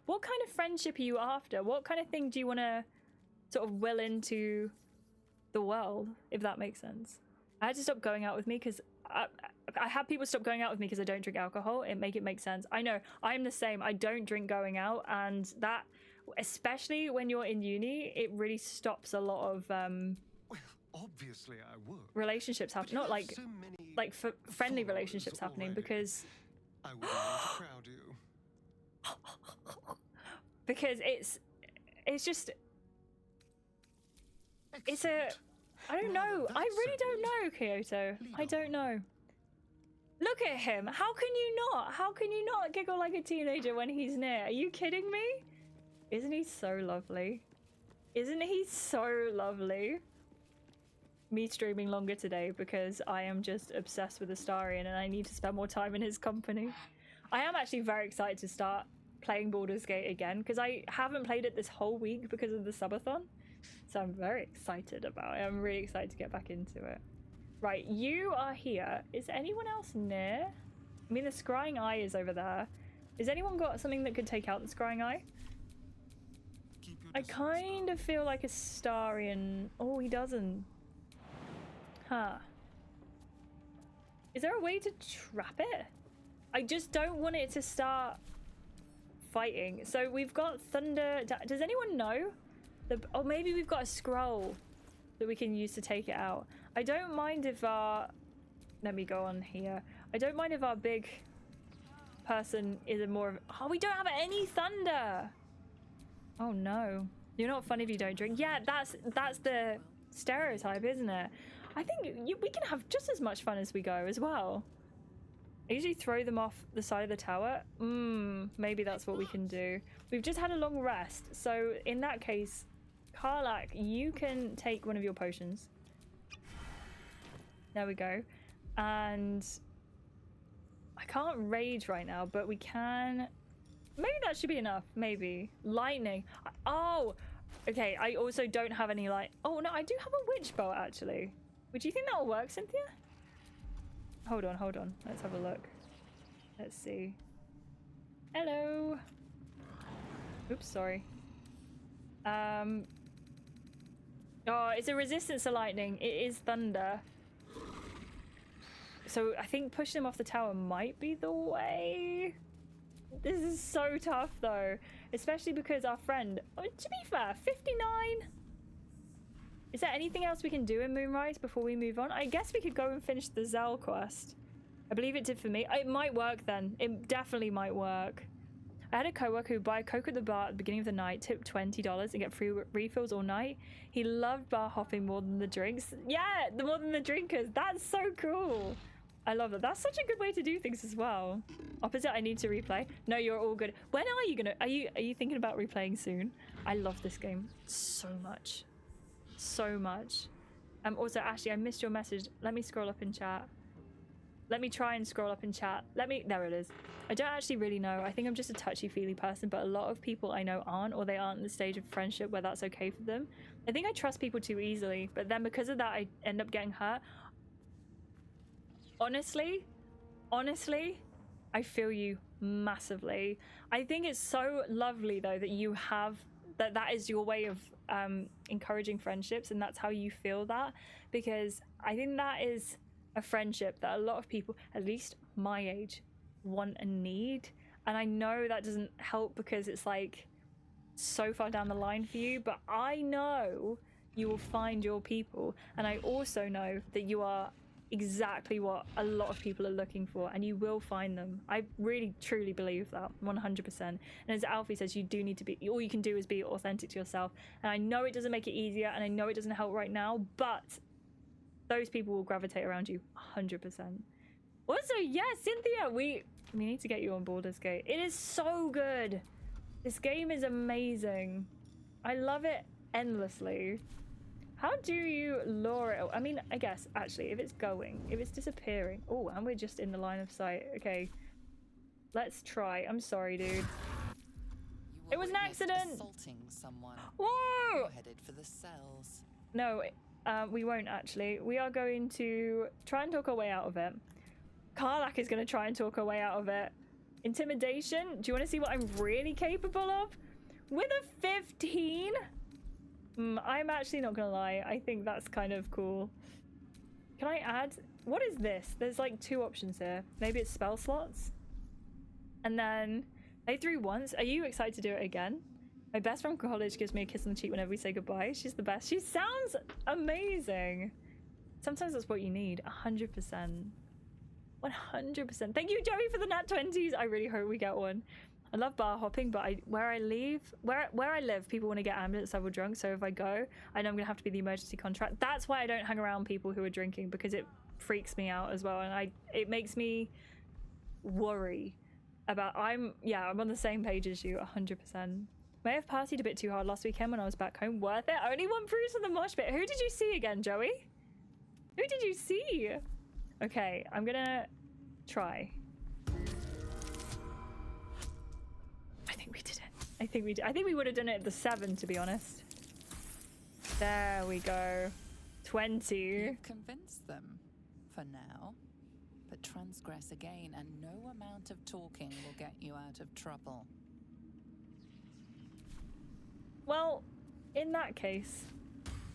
What kind of friendship are you after? What kind of thing do you want to sort of will into the world, if that makes sense? I had to stop going out with me because I had people stop going out with me because I don't drink alcohol. It makes sense. I know, I'm the same. I don't drink going out, and that, especially when you're in uni, it really stops a lot of Well, obviously I would. relationships happening. Not like So many like friendly followers relationships happening, already. because I wouldn't want to crowd you. it's just it's a Excellent. I don't Now know. that I really that's don't know, Kyoto. I don't know. Look at him. How can you not? How can you not giggle like a teenager when he's near? Are you kidding me? Isn't he so lovely? Isn't he so lovely? Me streaming longer today because I am just obsessed with Astarion and I need to spend more time in his company. I am actually very excited to start playing Baldur's Gate again because I haven't played it this whole week because of the subathon. So I'm very excited about it. I'm really excited to get back into it. Right, you are here. Is anyone else near? I mean, the scrying eye is over there. Has anyone got something that could take out the scrying eye? Keep your I distance, kind of feel like Astarion... Oh, he doesn't. Huh. Is there a way to trap it? I just don't want it to start fighting. So we've got thunder... Does anyone know? Oh, maybe we've got a scroll that we can use to take it out. I don't mind if our... Let me go on here. I don't mind if our big person is a more... Oh, we don't have any thunder! Oh no. You're not fun if you don't drink. Yeah, that's the stereotype, isn't it? I think we can have just as much fun as we go as well. I usually throw them off the side of the tower. Maybe that's what we can do. We've just had a long rest, so in that case, Karlak, you can take one of your potions. There we go. And I can't rage right now, but we can... Maybe that should be enough. Maybe. Lightning. Oh! Okay, I also don't have any light... Oh, no, I do have a witch bolt, actually. Would you think that will work, Cynthia? Hold on. Let's have a look. Let's see. Hello. Oops, sorry. Oh, it's a resistance to lightning. It is thunder. So I think pushing them off the tower might be the way. This is so tough, though. Especially because our friend... Oh, to be fair, 59? Is there anything else we can do in Moonrise before we move on? I guess we could go and finish the Lae'zel quest. I believe it did for me. It might work then. It definitely might work. I had a coworker who buy Coke at the bar at the beginning of the night, tip $20 and get free refills all night. He loved bar hopping more than the drinks. Yeah, more than the drinkers. That's so cool. I love that. That's such a good way to do things as well. Opposite, I need to replay. No, you're all good. When are you gonna... Are you thinking about replaying soon? I love this game so much. So much. Also, Ashley, I missed your message. Let me scroll up in chat. Let me try and scroll up in chat. There it is. I don't actually really know. I think I'm just a touchy-feely person, but a lot of people I know aren't, or they aren't in the stage of friendship where that's okay for them. I think I trust people too easily, but then because of that, I end up getting hurt. Honestly, I feel you massively. I think it's so lovely, though, that you have... That is your way of encouraging friendships, and that's how you feel that, because I think that is a friendship that a lot of people, at least my age, want and need. And I know that doesn't help because it's like so far down the line for you, but I know you will find your people, and I also know that you are exactly what a lot of people are looking for, and you will find them. I really truly believe that 100%. And as Alfie says, you do need to be, all you can do is be authentic to yourself. And I know it doesn't make it easier, and I know it doesn't help right now, but those people will gravitate around you 100%. Also, yeah, Cynthia, we need to get you on Baldur's Gate. It is so good. This game is amazing. I love it endlessly. How do you lure it? I mean, I guess, actually, if it's going, if it's disappearing. Oh, and we're just in the line of sight. Okay. Let's try. I'm sorry, dude. It was an accident! Assaulting someone. Whoa! You're headed for the cells. No, we won't, actually. We are going to try and talk our way out of it. Karlak is going to try and talk our way out of it. Intimidation? Do you want to see what I'm really capable of? With a 15? I'm actually not gonna lie. I think that's kind of cool. Can I add? What is this? There's like 2 options here. Maybe it's spell slots. And then they threw once. Are you excited to do it again? My best friend from college gives me a kiss on the cheek whenever we say goodbye. She's the best. She sounds amazing. Sometimes that's what you need. 100%. 100%. Thank you, Joey, for the nat 20s. I really hope we get one. I love bar hopping, but where I live, people want to get ambulance level drunk. So if I go, I know I'm gonna have to be the emergency contract. That's why I don't hang around people who are drinking, because it freaks me out as well, and it makes me worry about. I'm on the same page as you, 100%. May have partied a bit too hard last weekend when I was back home. Worth it. Only one bruise on the mosh pit. Who did you see again, Joey? Who did you see? Okay, I'm gonna try. I think we did it. I think we would have done it at the 7, to be honest. There we go. 20. You've convinced them for now, but transgress again and no amount of talking will get you out of trouble. Well, in that case.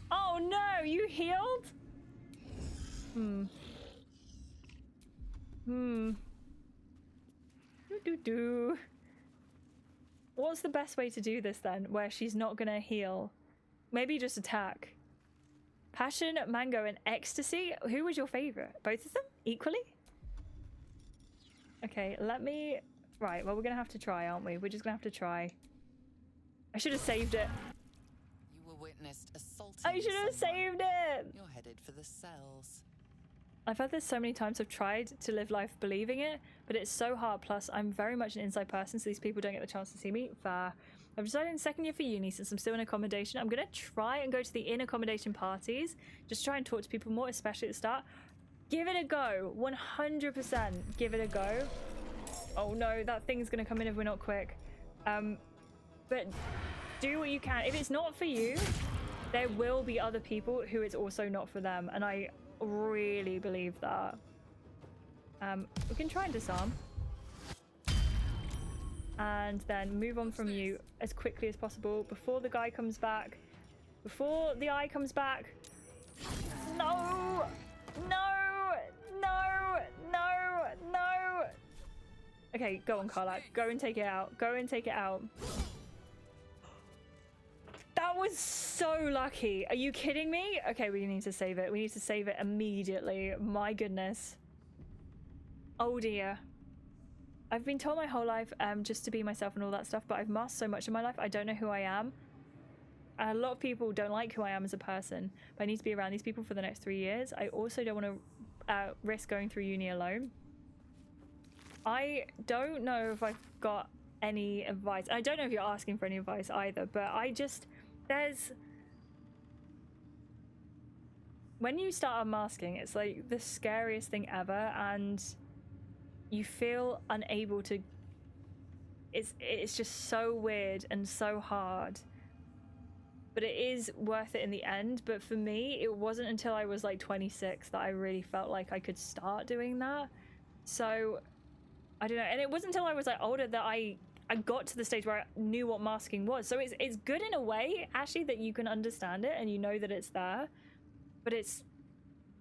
Oh no, you healed? Do. What's the best way to do this then, where she's not gonna heal? Maybe just attack. Passion, Mango, and Ecstasy? Who was your favorite? Both of them? Equally? Okay, right, well, we're gonna have to try, aren't we? We're just gonna have to try. I should have saved it. You were witnessed assaulting I should have saved it! You're headed for the cells. I've heard this so many times. I've tried to live life believing it, but it's so hard. Plus, I'm very much an inside person, so these people don't get the chance to see me. Fair. I've decided in 2nd year for uni, since I'm still in accommodation, I'm going to try and go to the in-accommodation parties. Just try and talk to people more, especially at the start. Give it a go. 100%. Give it a go. Oh no, that thing's going to come in if we're not quick. But do what you can. If it's not for you, there will be other people who it's also not for them. And I really believe that. We can try and disarm. And then move on from you as quickly as possible before the guy comes back. Before the eye comes back. No! No! No! No! No! Okay, go on, Karlak. Go and take it out. Go and take it out. That was so lucky. Are you kidding me? Okay, we need to save it. We need to save it immediately. My goodness. Oh dear. I've been told my whole life just to be myself and all that stuff, but I've masked so much in my life, I don't know who I am. And a lot of people don't like who I am as a person, but I need to be around these people for the next 3 years. I also don't want to risk going through uni alone. I don't know if I've got any advice. I don't know if you're asking for any advice either, but when you start unmasking, it's like the scariest thing ever, and you feel unable to. It's just so weird and so hard, but it is worth it in the end. But for me, it wasn't until I was like 26 that I really felt like I could start doing that. So I don't know, and it wasn't until I was like older that I got to the stage where I knew what masking was. So it's good in a way, Ashley, that you can understand it and you know that it's there, but it's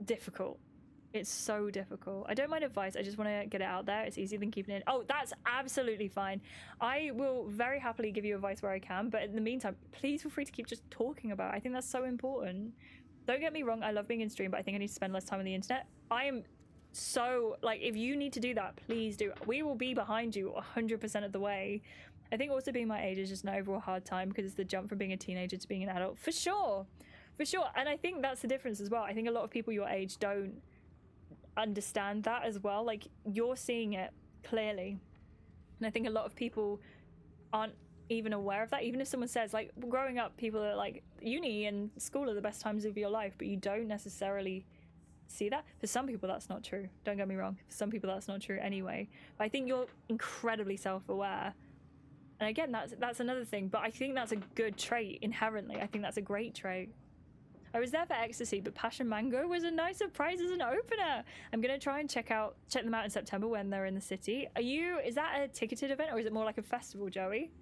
difficult. It's so difficult. I don't mind advice. I just want to get it out there. It's easier than keeping it in. Oh, that's absolutely fine. I will very happily give you advice where I can, but in the meantime, please feel free to keep just talking about it. I think that's so important. Don't get me wrong, I love being in stream, but I think I need to spend less time on the internet. I am so, like, if you need to do that, please do. We will be behind you 100% of the way. I think also being my age is just an overall hard time because it's the jump from being a teenager to being an adult. For sure. For sure. And I think that's the difference as well. I think a lot of people your age don't understand that as well. Like, you're seeing it clearly. And I think a lot of people aren't even aware of that. Even if someone says, like, growing up, people are like, uni and school are the best times of your life, but you don't necessarily see that. For some people, that's not true. Don't get me wrong. For some people, that's not true anyway. But I think you're incredibly self-aware. And again, that's another thing. But I think that's a good trait inherently. I think that's a great trait. I was there for Ecstasy, but Passion Mango was a nice surprise as an opener. I'm gonna try and check them out in September when they're in the city. Is that a ticketed event or is it more like a festival, Joey?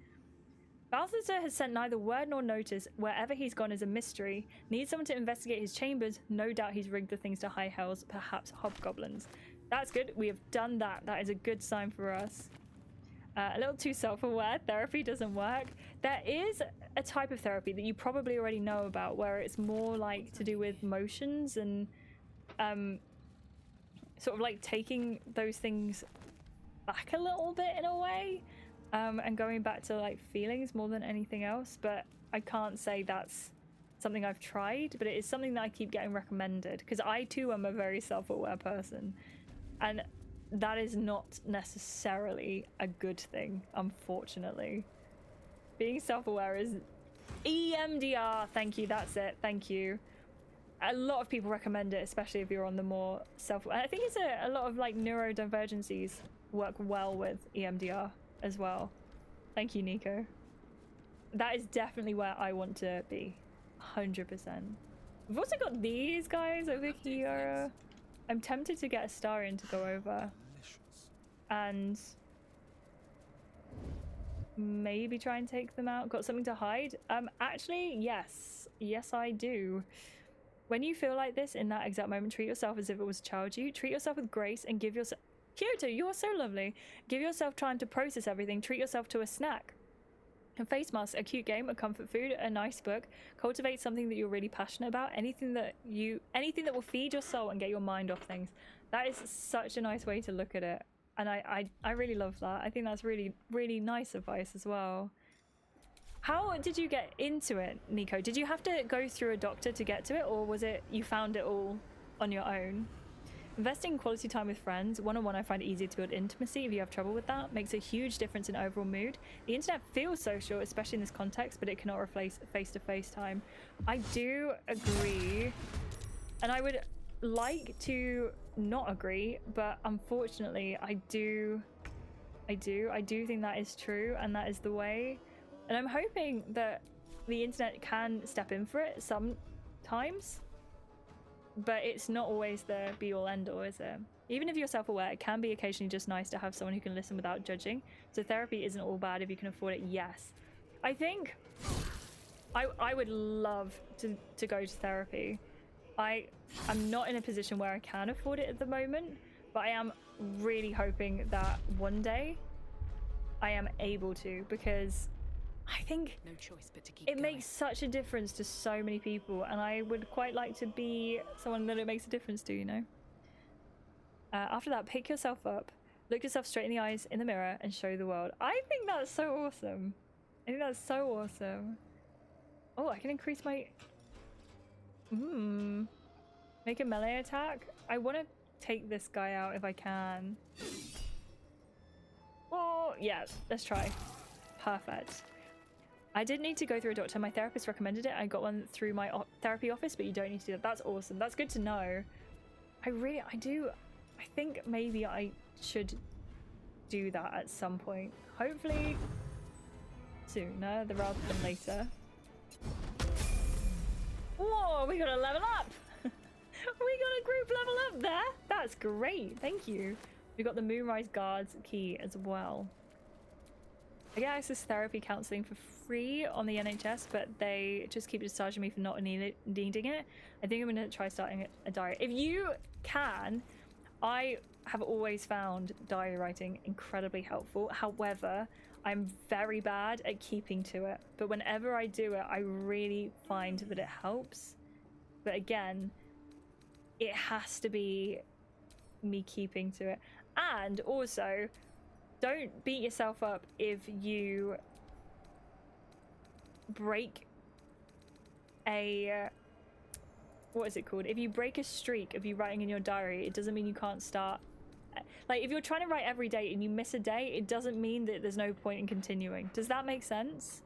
Balthazar has sent neither word nor notice. Wherever he's gone is a mystery. Needs someone to investigate his chambers. No doubt he's rigged the things to high hells, perhaps hobgoblins. That's good. We have done that. That is a good sign for us. A little too self-aware. Therapy doesn't work. There is a type of therapy that you probably already know about where it's more like to do with emotions and sort of like taking those things back a little bit in a way. And going back to like feelings more than anything else, but I can't say that's something I've tried, but it is something that I keep getting recommended because I too am a very self-aware person, and that is not necessarily a good thing, unfortunately. Being self-aware is EMDR. Thank you, that's it. Thank you. A lot of people recommend it, especially if you're on the more self-aware. I think it's a lot of like neurodivergencies work well with EMDR as well. Thank you, Nico. That is definitely where I want to be. 100%. We've also got these guys over here. I'm tempted to get a Starion to go over and maybe try and take them out. Got something to hide? Actually, yes. Yes, I do. When you feel like this in that exact moment, treat yourself as if it was a child you. Treat yourself with grace and give yourself... Kyoto, you're so lovely. Give yourself time to process everything. Treat yourself to a snack. A face mask, a cute game, a comfort food, a nice book. Cultivate something that you're really passionate about. Anything that will feed your soul and get your mind off things. That is such a nice way to look at it. And I really love that. I think that's really, really nice advice as well. How did you get into it, Nico? Did you have to go through a doctor to get to it, or was it you found it all on your own? Investing in quality time with friends, one-on-one, I find it easier to build intimacy if you have trouble with that. Makes a huge difference in overall mood. The internet feels social, especially in this context, but it cannot replace face-to-face time. I do agree, and I would like to not agree, but unfortunately I do think that is true, and that is the way. And I'm hoping that the internet can step in for it sometimes. But it's not always the be-all end-all, is it? Even if you're self-aware, it can be occasionally just nice to have someone who can listen without judging. So therapy isn't all bad if you can afford it. Yes. I think I would love to go to therapy. I'm not in a position where I can afford it at the moment, but I am really hoping that one day I am able to, because I think No choice but to keep it going. makes such a difference to so many people, and I would quite like to be someone that it makes a difference to, you know? After that, pick yourself up, look yourself straight in the eyes in the mirror, and show the world. I think that's so awesome. I think that's so awesome. Oh, I can increase my... Make a melee attack? I want to take this guy out if I can. Oh, yeah, let's try. Perfect. I did need to go through a doctor. My therapist recommended it. I got one through my therapy office, but you don't need to do that. That's awesome. That's good to know. I think maybe I should do that at some point. Hopefully sooner rather than later. Whoa, we got a level up. We got a group level up there. That's great. Thank you. We got the Moonrise Guards key as well. I get access to therapy counselling for free on the NHS, but they just keep discharging me for not needing it. I think I'm going to try starting a diary. If you can, I have always found diary writing incredibly helpful. However, I'm very bad at keeping to it. But whenever I do it, I really find that it helps. But again, it has to be me keeping to it. And also, don't beat yourself up if you break a what is it called? If you break a streak of you writing in your diary, it doesn't mean you can't start. Like, if you're trying to write every day and you miss a day, it doesn't mean that there's no point in continuing. Does that make sense?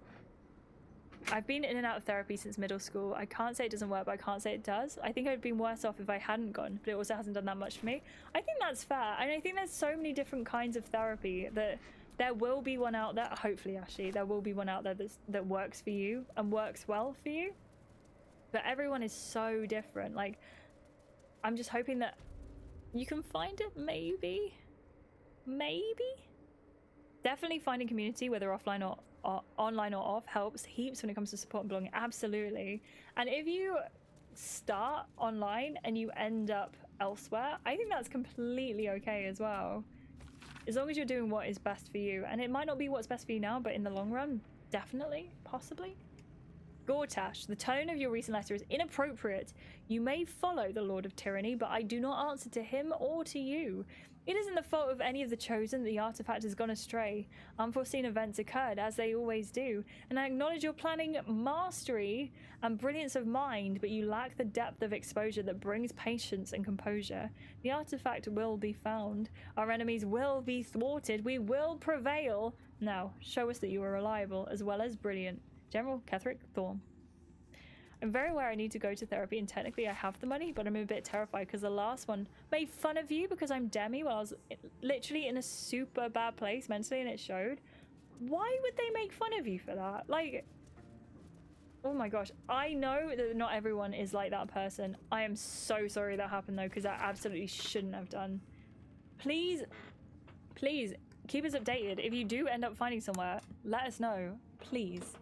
I've been in and out of therapy since middle school. I can't say it doesn't work, but I can't say it does. I think I'd been worse off if I hadn't gone, but it also hasn't done that much for me. I think that's fair. And I think there's so many different kinds of therapy that there will be one out there, hopefully, Ashleigh, there will be one out there that works for you and works well for you. But everyone is so different. Like, I'm just hoping that you can find it, maybe. Definitely finding community, whether offline or online or off, helps heaps when it comes to support and belonging. Absolutely. And if you start online and you end up elsewhere, I think that's completely okay as well. As long as you're doing what is best for you. And it might not be what's best for you now, but in the long run, definitely, possibly. Gortash, the tone of your recent letter is inappropriate. You may follow the Lord of Tyranny, but I do not answer to him or to you. It isn't the fault of any of the chosen that the artifact has gone astray. Unforeseen events occurred, as they always do, and I acknowledge your planning mastery and brilliance of mind, but you lack the depth of exposure that brings patience and composure. The artifact will be found. Our enemies will be thwarted. We will prevail. Now, show us that you are reliable as well as brilliant. General Ketherick Thorn. I'm very aware I need to go to therapy, and technically I have the money, but I'm a bit terrified because the last one made fun of you because I'm Demi while I was literally in a super bad place mentally, and it showed. Why would they make fun of you for that? Like, oh my gosh. I know that not everyone is like that person. I am so sorry that happened though, because that absolutely shouldn't have done. Please keep us updated. If you do end up finding somewhere, let us know, please.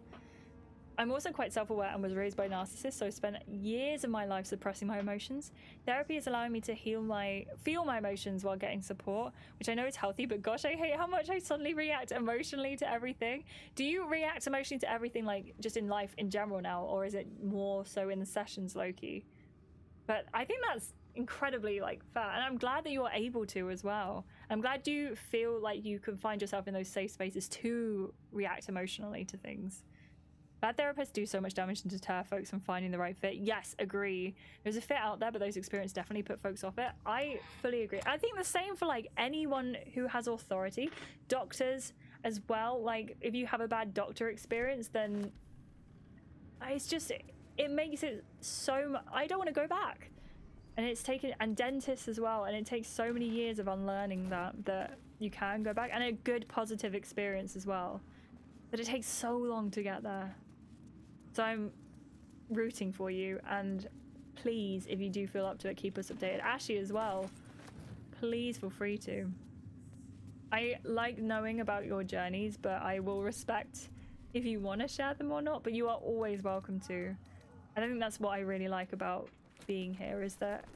I'm also quite self-aware and was raised by narcissists, so I spent years of my life suppressing my emotions. Therapy is allowing me to feel my emotions while getting support, which I know is healthy, but gosh, I hate how much I suddenly react emotionally to everything. Do you react emotionally to everything, like, just in life in general now, or is it more so in the sessions, low-key? But I think that's incredibly, like, fair, and I'm glad that you're able to as well. I'm glad you feel like you can find yourself in those safe spaces to react emotionally to things. Bad therapists do so much damage and deter folks from finding the right fit. Yes, agree. There's a fit out there, but those experiences definitely put folks off it. I fully agree. I think the same for, like, anyone who has authority. Doctors as well. Like, if you have a bad doctor experience, then it's just, it makes it so much. I don't want to go back. And it's taken, and dentists as well. And it takes so many years of unlearning that you can go back. And a good positive experience as well. But it takes so long to get there. So I'm rooting for you, and please, if you do feel up to it, keep us updated. Ashleigh as well, please feel free to. I like knowing about your journeys, but I will respect if you want to share them or not, but you are always welcome to. And I think that's what I really like about being here, is that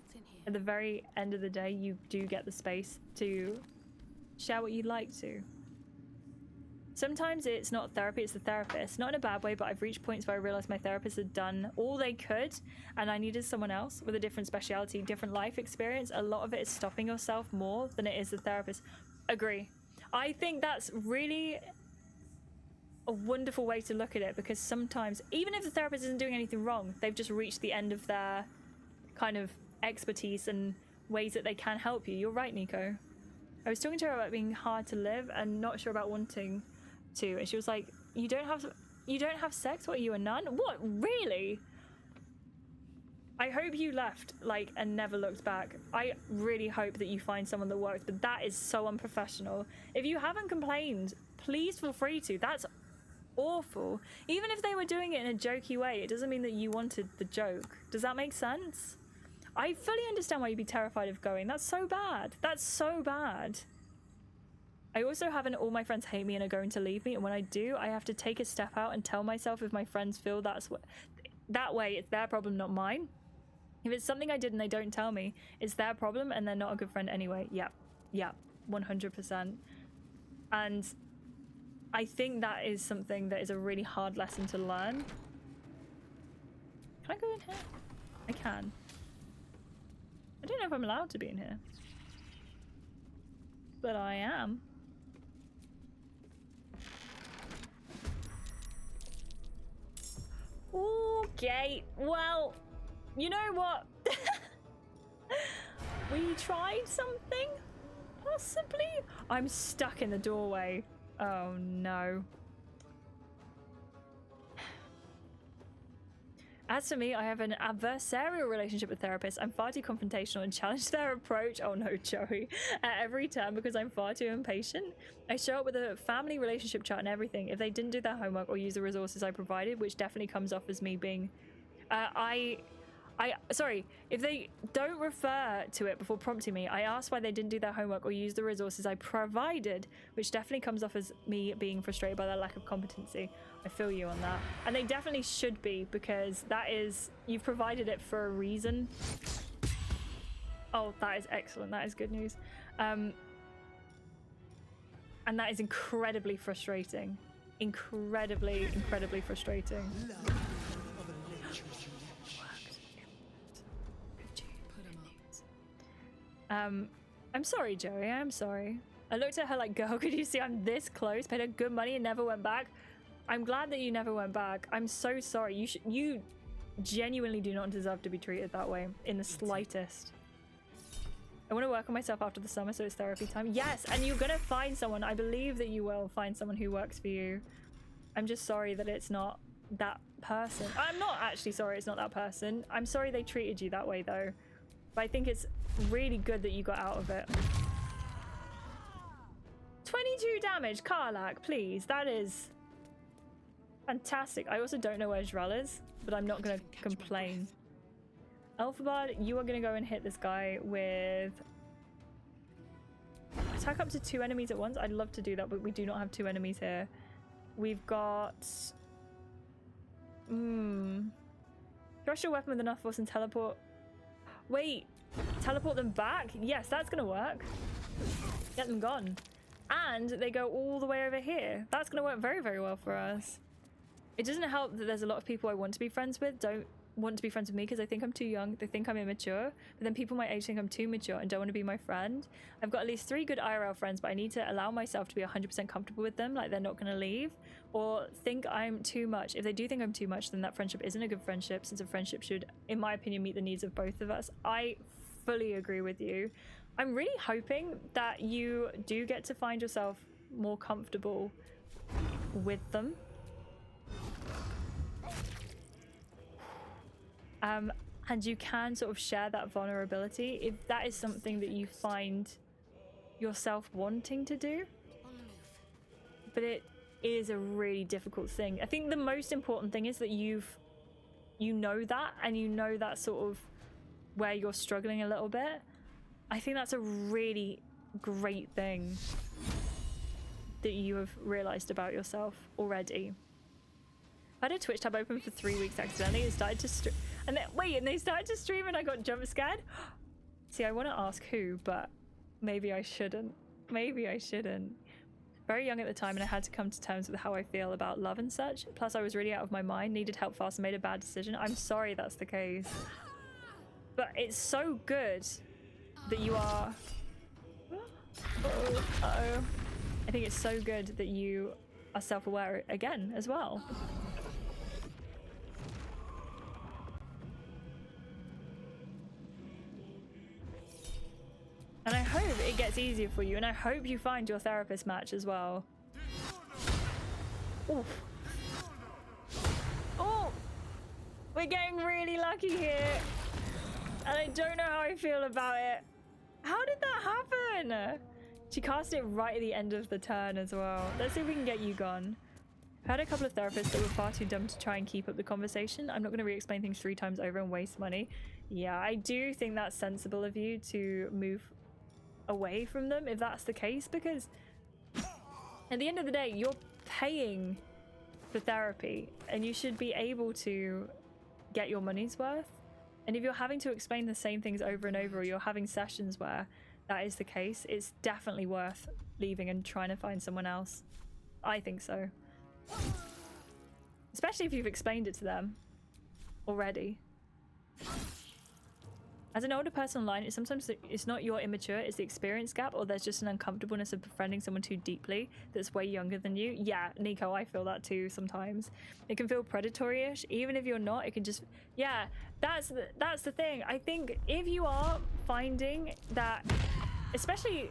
at the very end of the day, you do get the space to share what you'd like to. Sometimes it's not therapy, it's the therapist. Not in a bad way, but I've reached points where I realized my therapist had done all they could, and I needed someone else with a different speciality, different life experience. A lot of it is stopping yourself more than it is the therapist. Agree. I think that's really a wonderful way to look at it, because sometimes, even if the therapist isn't doing anything wrong, they've just reached the end of their kind of expertise and ways that they can help you. You're right, Nico. I was talking to her about being hard to live and not sure about wanting to, and she was like, you don't have sex? What, are you a nun? What, really? I hope you left, like, and never looked back. I really hope that you find someone that works, but that is so unprofessional. If you haven't complained, please feel free to. That's awful. Even if they were doing it in a jokey way, it doesn't mean that you wanted the joke. Does that make sense? I fully understand why you'd be terrified of going. That's so bad. That's so bad. I also have all my friends hate me and are going to leave me, and when I do, I have to take a step out and tell myself if my friends feel that way, it's their problem, not mine. If it's something I did and they don't tell me, it's their problem and they're not a good friend anyway. Yeah, 100%. And I think that is something that is a really hard lesson to learn. Can I go in here? I can. I don't know if I'm allowed to be in here. But I am. Okay, well, you know what? We tried something? Possibly? I'm stuck in the doorway. Oh no. As for me, I have an adversarial relationship with therapists. I'm far too confrontational and challenge their approach. Oh no, Joey. At every turn because I'm far too impatient. I show up with a family relationship chart and everything. If they didn't do their homework or use the resources I provided, which definitely comes off as me being... sorry, if they don't refer to it before prompting me, I ask why they didn't do their homework or use the resources I provided, which definitely comes off as me being frustrated by their lack of competency. I feel you on that. And they definitely should be, because that is, you've provided it for a reason. Oh, that is excellent. That is good news. And that is incredibly frustrating. Incredibly frustrating. I'm sorry, Joey. I'm sorry. I looked at her like, girl, could you see I'm this close? Paid her good money and never went back. I'm glad that you never went back. I'm so sorry. You genuinely do not deserve to be treated that way in the slightest. I want to work on myself after the summer, so it's therapy time. Yes, and you're gonna find someone. I believe that you will find someone who works for you. I'm just sorry that it's not that person. I'm not actually sorry it's not that person. I'm sorry they treated you that way though. But I think it's really good that you got out of it. 22 damage, Karlak, please. That is fantastic. I also don't know where Jrel is, but I'm not going to complain. Elphaba, you are going to go and hit this guy with... Attack up to 2 enemies at once. I'd love to do that, but we do not have 2 enemies here. We've got... Thrush your weapon with enough force and teleport... Wait, teleport them back? Yes, that's gonna work. Get them gone. And they go all the way over here. That's gonna work very, very well for us. It doesn't help that there's a lot of people I want to be friends with don't want to be friends with me because they think I'm too young, they think I'm immature, but then people my age think I'm too mature and don't want to be my friend. I've got at least 3 good IRL friends, but I need to allow myself to be 100% comfortable with them, like they're not going to leave, or think I'm too much. If they do think I'm too much, then that friendship isn't a good friendship, since a friendship should, in my opinion, meet the needs of both of us. I fully agree with you. I'm really hoping that you do get to find yourself more comfortable with them. And you can sort of share that vulnerability if that is something that you find yourself wanting to do. But it is a really difficult thing. I think the most important thing is that you know that, and you know that sort of where you're struggling a little bit. I think that's a really great thing that you have realized about yourself already. I had a Twitch tab open for 3 weeks accidentally. It started to stream, and then they started to stream and I got jump scared. See, I want to ask who, but maybe I shouldn't. Maybe I shouldn't. Very young at the time, and I had to come to terms with how I feel about love and such. Plus, I was really out of my mind, needed help fast, and made a bad decision. I'm sorry that's the case. But it's so good that you are... Uh-oh. I think it's so good that you are self-aware again as well. And I hope it gets easier for you, and I hope you find your therapist match as well. Oof. Oh! We're getting really lucky here. And I don't know how I feel about it. How did that happen? She cast it right at the end of the turn as well. Let's see if we can get you gone. I had a couple of therapists that were far too dumb to try and keep up the conversation. I'm not going to re-explain things 3 times over and waste money. Yeah, I do think that's sensible of you to move away from them if that's the case, because at the end of the day you're paying for therapy and you should be able to get your money's worth. And if you're having to explain the same things over and over, or you're having sessions where that is the case, it's definitely worth leaving and trying to find someone else. I think so, especially if you've explained it to them already. As an older person online, it's not your immature, it's the experience gap, or there's just an uncomfortableness of befriending someone too deeply that's way younger than you. Yeah, Nico, I feel that too sometimes. It can feel predatory-ish, even if you're not. It can just, yeah, that's the thing. I think if you are finding that, especially,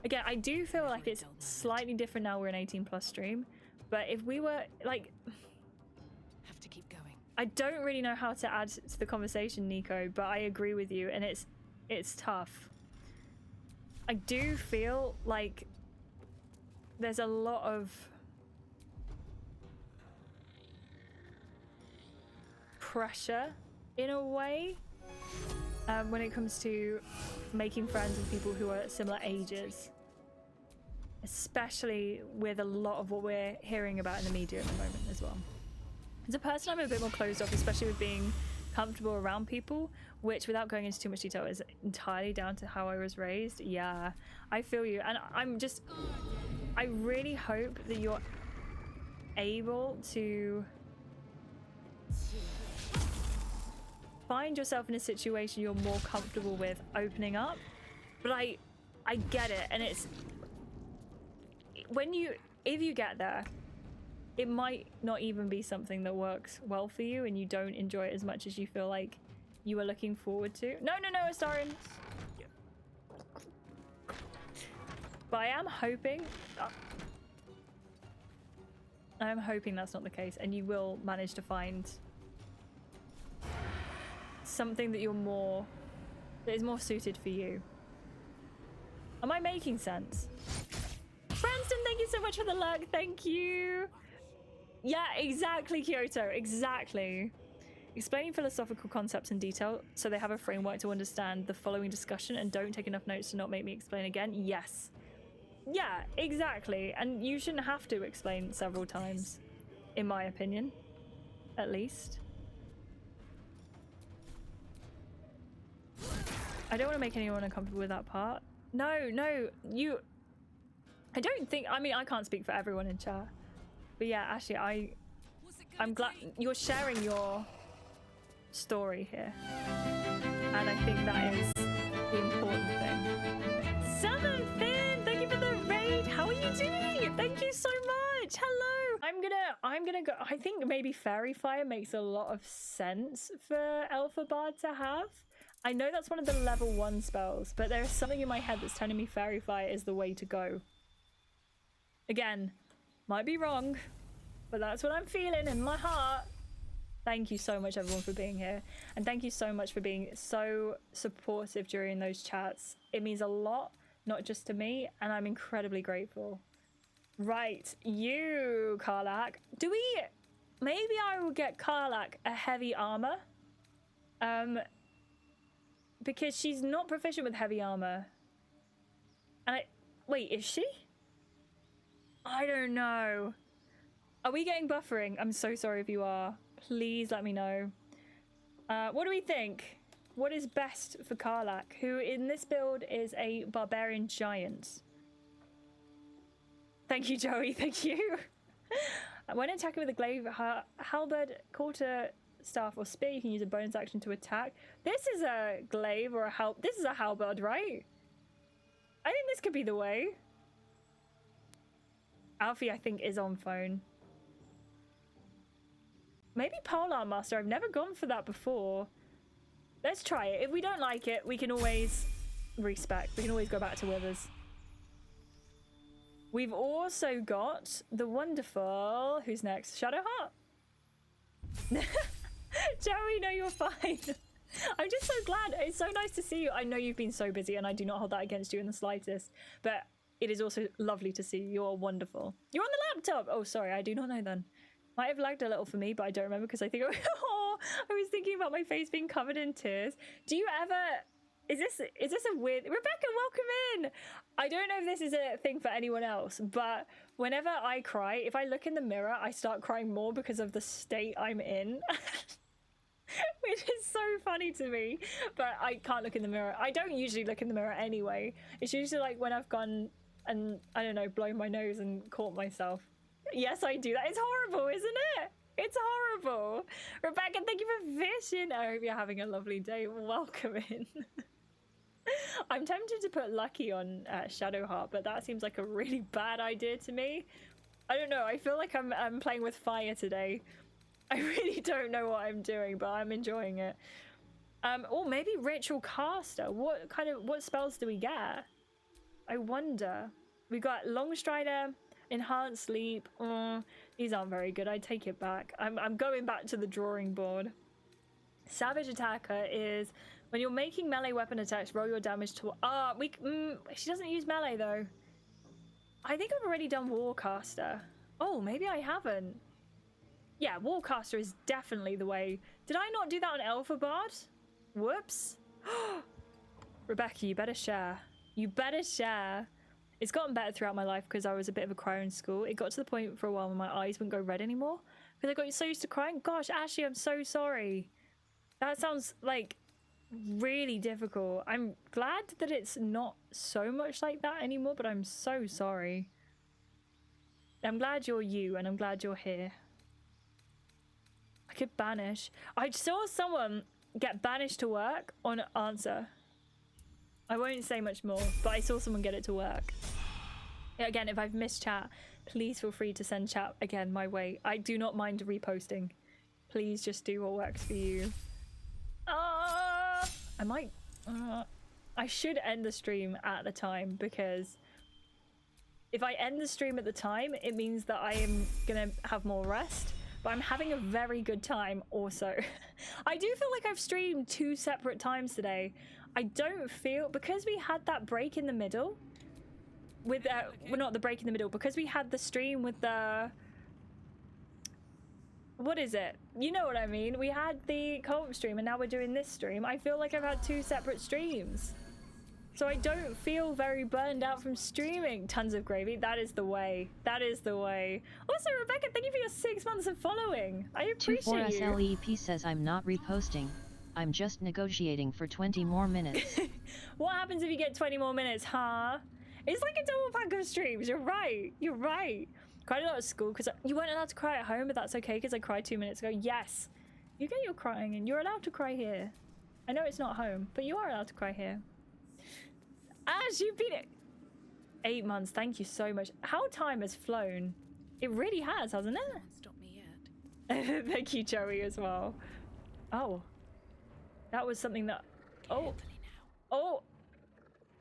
again, I do feel like it's slightly different now we're an 18+ stream, but if we were like, Have to keep going. I don't really know how to add to the conversation, Nico, but I agree with you, and it's tough. I do feel like there's a lot of pressure in a way when it comes to making friends with people who are at similar ages, especially with a lot of what we're hearing about in the media at the moment as well. As a person, I'm a bit more closed off, especially with being comfortable around people, which, without going into too much detail, is entirely down to how I was raised. Yeah, I feel you. And I really hope that you're able to find yourself in a situation you're more comfortable with opening up. But I get it. And it's, if you get there, it might not even be something that works well for you, and you don't enjoy it as much as you feel like you were looking forward to. No, Astarin. But I am hoping that's not the case, and you will manage to find something that is more suited for you. Am I making sense? Branston, thank you so much for the lurk. Thank you. Yeah, exactly, Kyoto, exactly. Explaining philosophical concepts in detail so they have a framework to understand the following discussion and don't take enough notes to not make me explain again. Yes. Yeah, exactly. And you shouldn't have to explain several times, in my opinion, at least. I don't want to make anyone uncomfortable with that part. No, I don't think, I mean, I can't speak for everyone in chat. But yeah, Ashley, I'm glad you're sharing your story here. And I think that is the important thing. Southern Finn, thank you for the raid. How are you doing? Thank you so much. Hello. I'm gonna go. I think maybe Fairy Fire makes a lot of sense for Alpha Bard to have. I know that's one of the level 1 spells, but there's something in my head that's telling me Fairy Fire is the way to go. Again, might be wrong, but that's what I'm feeling in my heart. Thank you so much, everyone, for being here. And thank you so much for being so supportive during those chats. It means a lot, not just to me, and I'm incredibly grateful. Right, you, Karlak. Maybe I will get Karlak a heavy armor. Because she's not proficient with heavy armor. And wait, is she? I don't know. Are we getting buffering? I'm so sorry if you are. Please let me know. What do we think? What is best for Karlak, who in this build is a barbarian giant? Thank you, Joey. Thank you. When attacking with a glaive, halberd, quarter staff, or spear, you can use a bonus action to attack. This is a glaive or this is a halberd, right? I think this could be the way. Alfie, I think, is on phone. Maybe Polearm Master. I've never gone for that before. Let's try it. If we don't like it, we can always respec. We can always go back to Withers. We've also got the wonderful... Who's next? Shadowheart? Joey, no, you're fine. I'm just so glad. It's so nice to see you. I know you've been so busy, and I do not hold that against you in the slightest. But it is also lovely to see you. You're wonderful. You're on the laptop. Oh, sorry. I do not know then. Might have lagged a little for me, but I don't remember because I think oh, I was thinking about my face being covered in tears. Do you ever... Is this a weird... Rebecca, welcome in! I don't know if this is a thing for anyone else, but whenever I cry, if I look in the mirror, I start crying more because of the state I'm in. Which is so funny to me, but I can't look in the mirror. I don't usually look in the mirror anyway. It's usually like when I've gone and, I don't know, blown my nose and caught myself. Yes, I do that. It's horrible, isn't it? It's horrible. Rebecca, thank you for fishing. I hope you're having a lovely day. Welcome in. I'm tempted to put Lucky on Shadowheart, but that seems like a really bad idea to me. I don't know. I feel like I'm playing with fire today. I really don't know what I'm doing, but I'm enjoying it. Or maybe Ritual Caster. What spells do we get? I wonder. We got Longstrider, Enhanced Sleep. These aren't very good. I take it back. I'm going back to the drawing board. Savage Attacker is when you're making melee weapon attacks, roll your damage to... she doesn't use melee, though. I think I've already done Warcaster. Oh, maybe I haven't. Yeah, Warcaster is definitely the way. Did I not do that on Elphabard? Whoops. Rebecca, you better share. You better share. It's gotten better throughout my life because I was a bit of a crier in school. It got to the point for a while when my eyes wouldn't go red anymore because I got so used to crying. Gosh, Ashley, I'm so sorry. That sounds like really difficult. I'm glad that it's not so much like that anymore, but I'm so sorry. I'm glad you're you and I'm glad you're here. I could banish. I saw someone get banished to work on Answer. I won't say much more, but I saw someone get it to work. Again, if I've missed chat, please feel free to send chat again my way. I do not mind reposting. Please just do what works for you. I should end the stream at the time because if I end the stream at the time, it means that I am gonna have more rest. But I'm having a very good time also. I do feel like I've streamed 2 separate times today. I don't feel, because we had that break in the middle with, well, not the break in the middle, because we had the stream with the, what is it? You know what I mean? We had the co-op stream and now we're doing this stream. I feel like I've had 2 separate streams. So I don't feel very burned out from streaming. Tons of gravy. That is the way. That is the way. Also, Rebecca, thank you for your 6 months of following. I appreciate you. 24SLEP says I'm not reposting. I'm just negotiating for 20 more minutes. What happens if you get 20 more minutes, huh? It's like a double pack of streams. You're right. You're right. Cried a lot at school because you weren't allowed to cry at home, but that's okay because I cried 2 minutes ago. Yes. You get your crying and you're allowed to cry here. I know it's not home, but you are allowed to cry here. Ash, you've been 8 months. Thank you so much. How time has flown. It really has, hasn't it? Can't stop me yet. Thank you, Joey, as well. Oh. That was something that... Oh. Oh.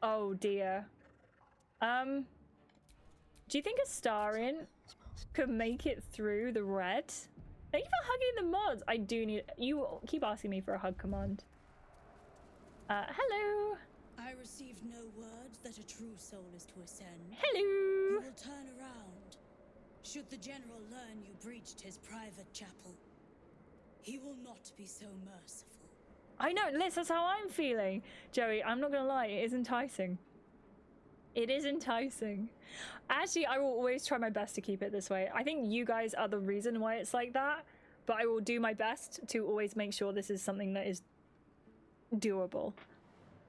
Oh, dear. Do you think a Starin could make it through the red? Thank you for hugging the mods. I do need... You keep asking me for a hug command. Hello. I received no word that a true soul is to ascend. Hello. You will turn around. Should the general learn you breached his private chapel, he will not be so merciful. I know, Liz, that's how I'm feeling. Joey, I'm not gonna lie, it is enticing. It is enticing. Actually, I will always try my best to keep it this way. I think you guys are the reason why it's like that, but I will do my best to always make sure this is something that is doable.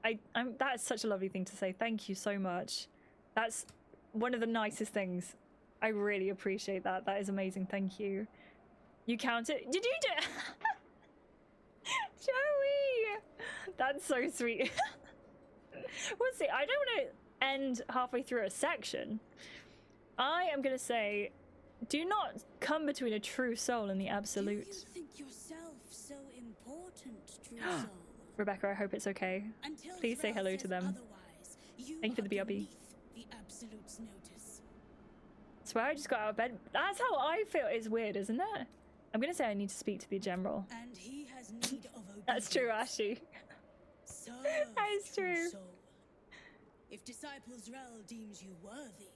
That is such a lovely thing to say. Thank you so much. That's one of the nicest things. I really appreciate that. That is amazing. Thank you. You count it. Did you do? Joey! That's so sweet. We'll see. I don't want to end halfway through a section. I am going to say, do not come between a true soul and the absolute. Do you think yourself so important, true soul? Rebecca, I hope it's okay. Until Please say hello to them. Thank you for the BRB. The absolute's notice. I swear I just got out of bed. That's how I feel. It's weird, isn't it? I'm going to say I need to speak to the general. And he has need of obedience. That's true, Ashley. That is true. Soul. If Disciples' Rel deems you worthy,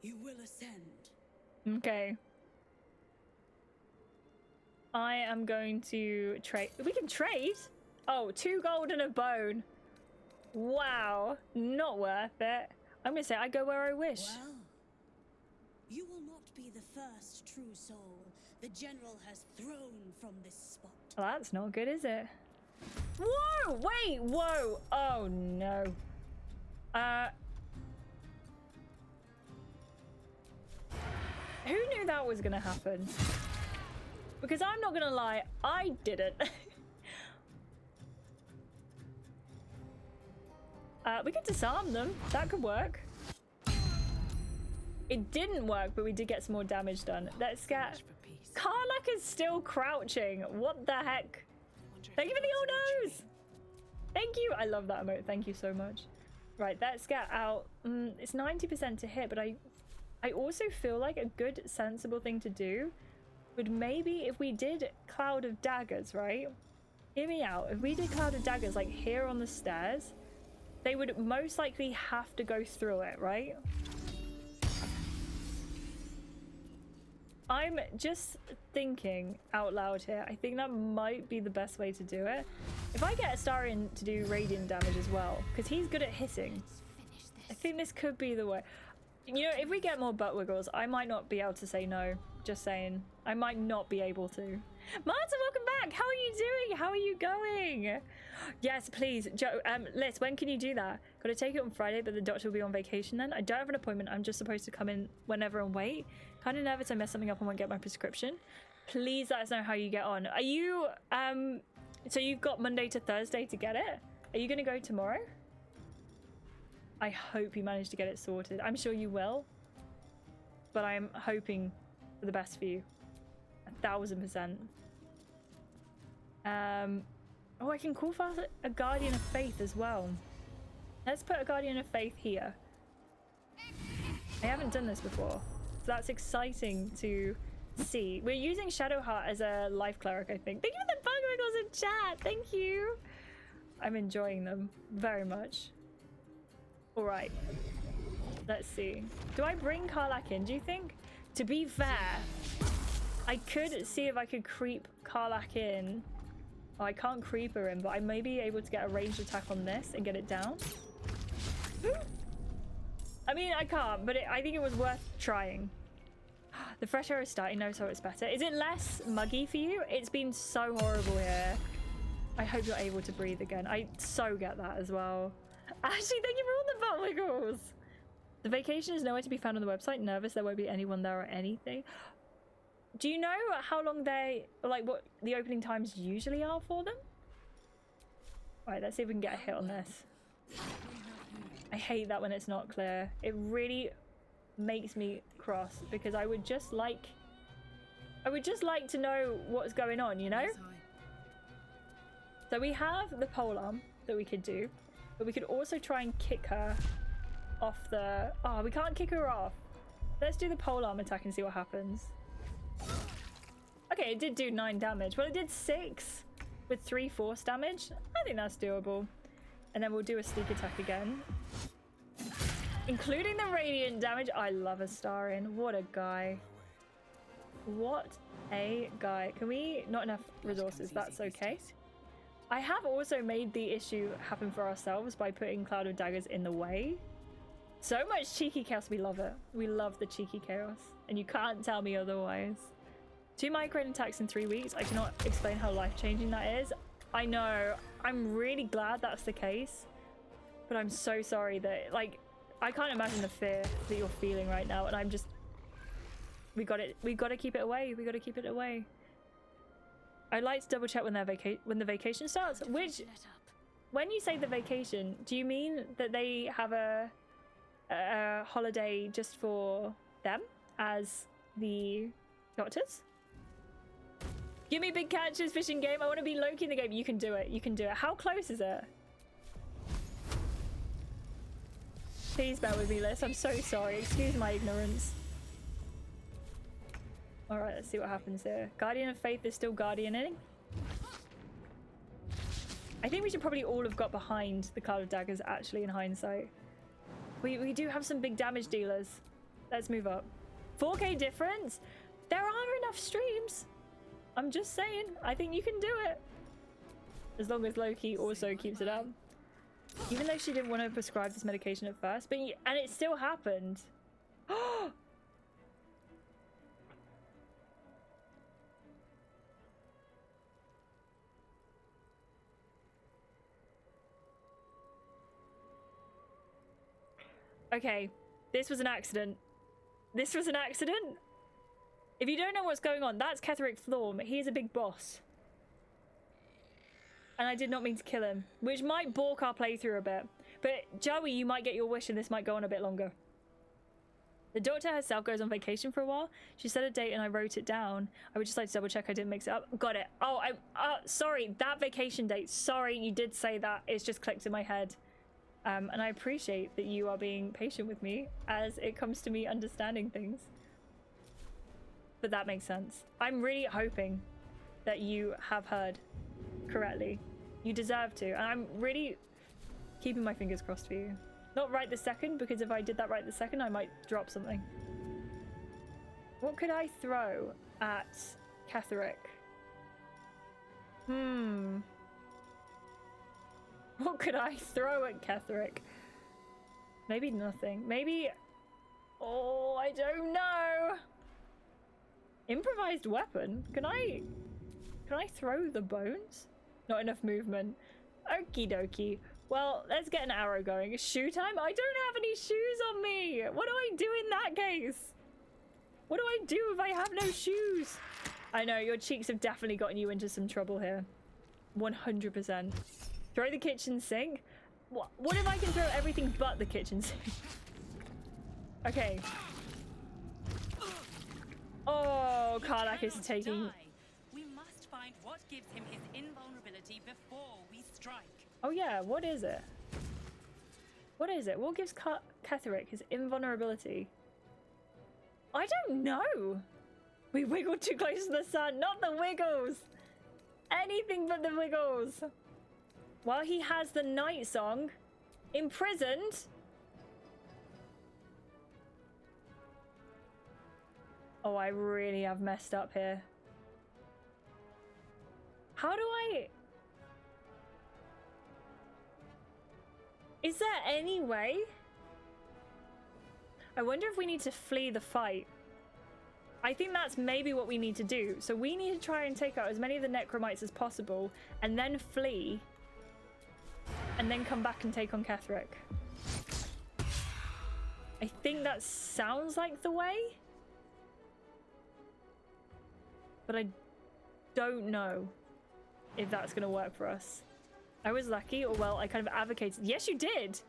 you will ascend. Okay. I am going to trade. We can trade? Oh, 2 gold and a bone. Wow. Not worth it. I'm going to say I go where I wish. Well, you will not be the first true soul the general has thrown from this spot. Well, that's not good, is it? Whoa! Wait! Whoa! Oh, no. Who knew that was going to happen? Because I'm not gonna lie, I didn't. We could disarm them. That could work. It didn't work, but we did get some more damage done. Let's get... Karlach is still crouching. What the heck? Thank you for the old nose. Thank you. I love that emote. Thank you so much. Right, let's get out. It's 90% to hit, but I also feel like a good, sensible thing to do would maybe if we did Cloud of Daggers, right? Hear me out. If we did Cloud of Daggers, like here on the stairs, they would most likely have to go through it, right? I'm just thinking out loud here. I think that might be the best way to do it. If I get Astarion to do radiant damage as well, because he's good at hitting, I think this could be the way. You know, if we get more butt wiggles, I might not be able to say no. Just saying. I might not be able to. Marta, welcome back! How are you doing? How are you going? Yes, please. Liz, when can you do that? Got to take it on Friday, but the doctor will be on vacation then. I don't have an appointment. I'm just supposed to come in whenever and wait. Kind of nervous I mess something up and won't get my prescription. Please let us know how you get on. Are you, so you've got Monday to Thursday to get it? Are you going to go tomorrow? I hope you manage to get it sorted. I'm sure you will. But I'm hoping for the best for you. 1000%. Oh, I can call for a Guardian of Faith as well. Let's put a Guardian of Faith here. I haven't done this before. So that's exciting to see. We're using Shadowheart as a life cleric, I think. Thank you for the bug wiggles in chat. Thank you. I'm enjoying them very much. All right. Let's see. Do I bring Karlach in, do you think? To be fair, I could see if I could creep Karlach in. Oh, I can't creep her in, but I may be able to get a ranged attack on this and get it down. I mean, I can't, but I think it was worth trying. The fresh air is starting now, so it's better. Is it less muggy for you? It's been so horrible here. I hope you're able to breathe again. I so get that as well. Ashley, thank you for all the butt wiggles. The vacation is nowhere to be found on the website. Nervous there won't be anyone there or anything. Do you know how long they, like what the opening times usually are for them? All right, let's see if we can get a hit on this. I hate that when it's not clear. It really makes me cross because I would just like to know what's going on, you know? So we have the polearm that we could do, but we could also try and kick her off the... Oh, we can't kick her off. Let's do the polearm attack and see what happens. Okay, it did do 9 damage. Well, it did 6 with 3 force damage. I think that's doable. And then we'll do a sneak attack again. Including the radiant damage. I love Astarion. What a guy. What a guy. Can we... Not enough resources. That's okay. I have also made the issue happen for ourselves by putting Cloud of Daggers in the way. So much cheeky chaos. We love it. We love the cheeky chaos. And you can't tell me otherwise. 2 migraine attacks in 3 weeks. I cannot explain how life-changing that is. I know. I'm really glad that's the case. But I'm so sorry that, like, I can't imagine the fear that you're feeling right now. And I'm just... We got to keep it away. We got to keep it away. I'd like to double check when the vacation starts. Which, when you say the vacation, do you mean that they have a holiday just for them as the doctors? Give me big catches, fishing game. I want to be Loki in the game. You can do it. You can do it. How close is it? Please bear with me, Liz. I'm so sorry. Excuse my ignorance. Alright, let's see what happens here. Guardian of Faith is still guardianing. I think we should probably all have got behind the Cloud of Daggers, actually, in hindsight. We do have some big damage dealers. Let's move up. 4K difference? There are enough streams. I'm just saying. I think you can do it. As long as Loki also keeps it up. Even though she didn't want to prescribe this medication at first. And it still happened. Okay, this was an accident. This was an accident? If you don't know what's going on, that's Ketheric Thorm. He is a big boss. And I did not mean to kill him, which might balk our playthrough a bit. But Joey, you might get your wish and this might go on a bit longer. The doctor herself goes on vacation for a while. She set a date and I wrote it down. I would just like to double check I didn't mix it up. Got it. Oh, sorry, that vacation date. Sorry, you did say that. It's just clicked in my head. And I appreciate that you are being patient with me as it comes to me understanding things. But that makes sense. I'm really hoping that you have heard correctly. You deserve to. And I'm really keeping my fingers crossed for you. Not right this second, because if I did that right this second, I might drop something. What could I throw at Ketheric? What could I throw at Ketheric? Maybe nothing. Maybe... Oh, I don't know. Improvised weapon? Can I throw the bones? Not enough movement. Okie dokie. Well, let's get an arrow going. Shoe time? I don't have any shoes on me. What do I do in that case? What do I do if I have no shoes? I know, your cheeks have definitely gotten you into some trouble here. 100%. Throw the kitchen sink? What if I can throw everything but the kitchen sink? Okay. Oh, Karlach is taking... We must find what gives him his invulnerability before we strike. Oh yeah, what is it? What is it? What gives Ketheric his invulnerability? I don't know. We wiggled too close to the sun. Not the wiggles. Anything but the wiggles. While he has the night song, imprisoned. Oh, I really have messed up here. How do I... Is there any way? I wonder if we need to flee the fight. I think that's maybe what we need to do. So we need to try and take out as many of the necromites as possible and then flee. And then come back and take on Ketheric. I think that sounds like the way. But I don't know if that's going to work for us. I was lucky, or well, I kind of advocated. Yes, you did!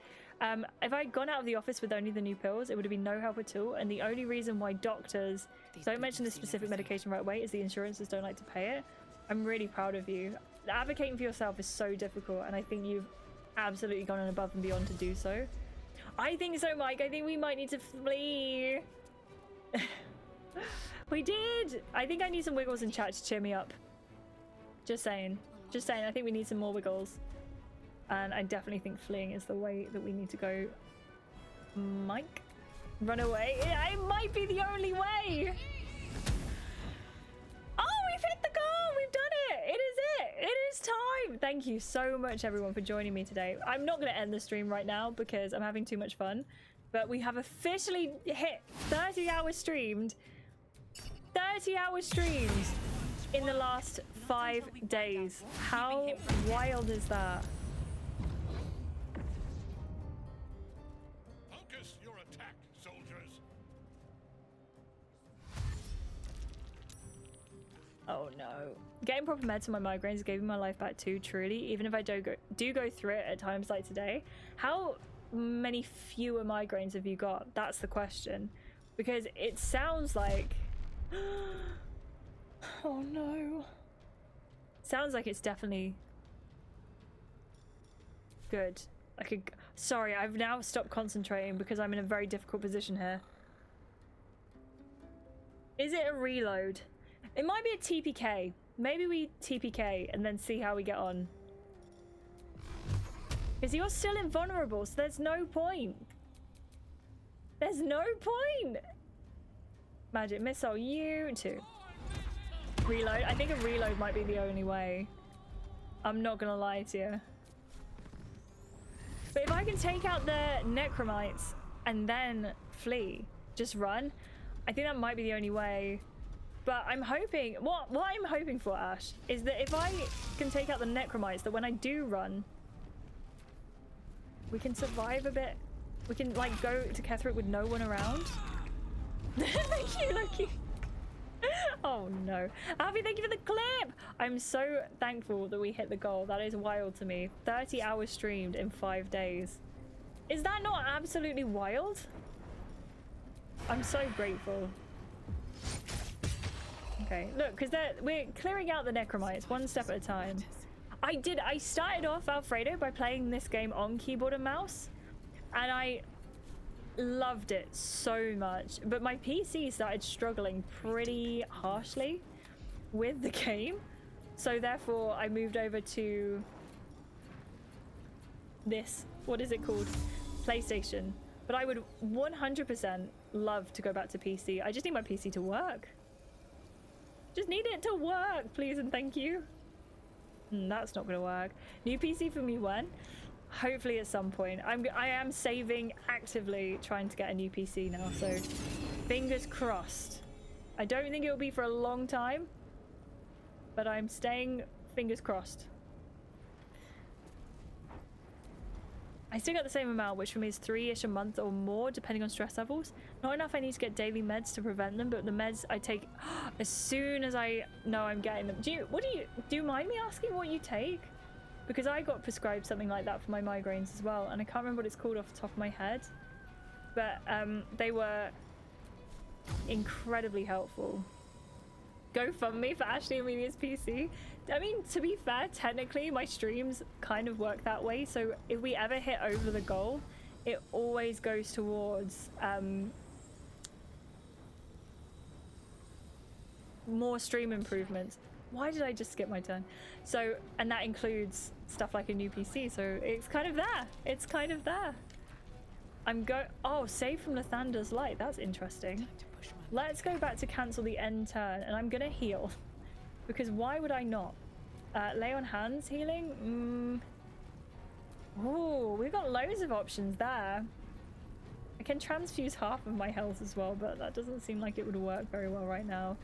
If I'd gone out of the office with only the new pills, it would have been no help at all. And the only reason why doctors don't mention the specific medication right away is the insurances don't like to pay it. I'm really proud of you. Advocating for yourself is so difficult, and I think you've absolutely gone above and beyond to do so. I think so, Mike. I think we might need to flee. We did! I think I need some wiggles in chat to cheer me up. Just saying. Just saying, I think we need some more wiggles. And I definitely think fleeing is the way that we need to go. Mike? Run away? It might be the only way! Oh, we've hit the goal! We've done it! It is it! It is time! Thank you so much, everyone, for joining me today. I'm not going to end the stream right now because I'm having too much fun. But we have officially hit 30 hours streamed. 30 hours streamed in the last 5 days. How wild is that? Focus your attack, soldiers. Oh no. Getting proper meds for my migraines gave me my life back too, truly. Even if I do go through it at times like today. How many fewer migraines have you got? That's the question. Because it sounds like... Oh no. Sounds like it's definitely good. Sorry, I've now stopped concentrating because I'm in a very difficult position here. Is it a reload? It might be a TPK. Maybe we TPK and then see how we get on. Because you're still invulnerable, so there's no point. There's no point. Magic missile, you too. Reload. I think a reload might be the only way. I'm not gonna lie to you. But if I can take out the necromites and then flee, just run, I think that might be the only way. But I'm hoping, what I'm hoping for, Ash, is that if I can take out the necromites, that when I do run, we can survive a bit. We can like go to Ketheric with no one around. Thank you, Lucky. Oh no. Alfie, thank you for the clip! I'm so thankful that we hit the goal. That is wild to me. 30 hours streamed in 5 days. Is that not absolutely wild? I'm so grateful. Okay, look, because we're clearing out the necromites one step at a time. I started off Alfredo by playing this game on keyboard and mouse, and I loved it so much, but my PC started struggling pretty harshly with the game, so therefore I moved over to this, what is it called, PlayStation. But I would 100% love to go back to PC. I just need my PC to work. Just need it to work, please and thank you. That's not gonna work. New PC for me when? Hopefully at some point. I am saving actively trying to get a new PC now, so fingers crossed. I don't think it will be for a long time, but I'm staying fingers crossed. I still get the same amount, which for me is 3-ish a month or more, depending on stress levels. Not enough I need to get daily meds to prevent them, but the meds I take as soon as I know I'm getting them. Do you mind me asking what you take? Because I got prescribed something like that for my migraines as well, and I can't remember what it's called off the top of my head. But they were incredibly helpful. GoFundMe for Ashleigh and Emilia's PC. I mean, to be fair, technically my streams kind of work that way, so if we ever hit over the goal, it always goes towards more stream improvements. Why did I just skip my turn? So, and that includes stuff like a new PC, so it's kind of there. It's kind of there. Oh, save from Lathander's Light. That's interesting. Let's go back to cancel the end turn, and I'm gonna heal. Because why would I not? Lay on hands healing? Ooh, we've got loads of options there. I can transfuse half of my health as well, but that doesn't seem like it would work very well right now.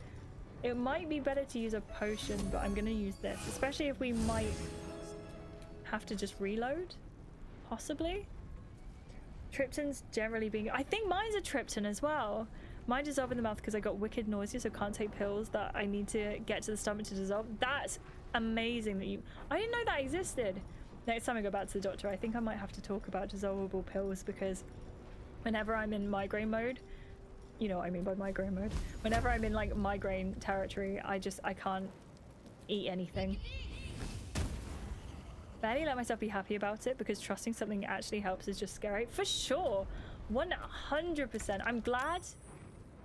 It might be better to use a potion, but I'm gonna use this, especially if we might have to just reload, possibly. Tripton's generally being... I think mine's a Tripton as well. Mine dissolve in the mouth because I got wicked nausea, so can't take pills that I need to get to the stomach to dissolve. That's amazing that you... I didn't know that existed. Next time I go back to the doctor, I think I might have to talk about dissolvable pills, because whenever I'm in migraine mode, you know what I mean by migraine mode, whenever I'm in like migraine territory, I can't eat anything. Barely let myself be happy about it, because trusting something actually helps is just scary. For sure, 100%. I'm glad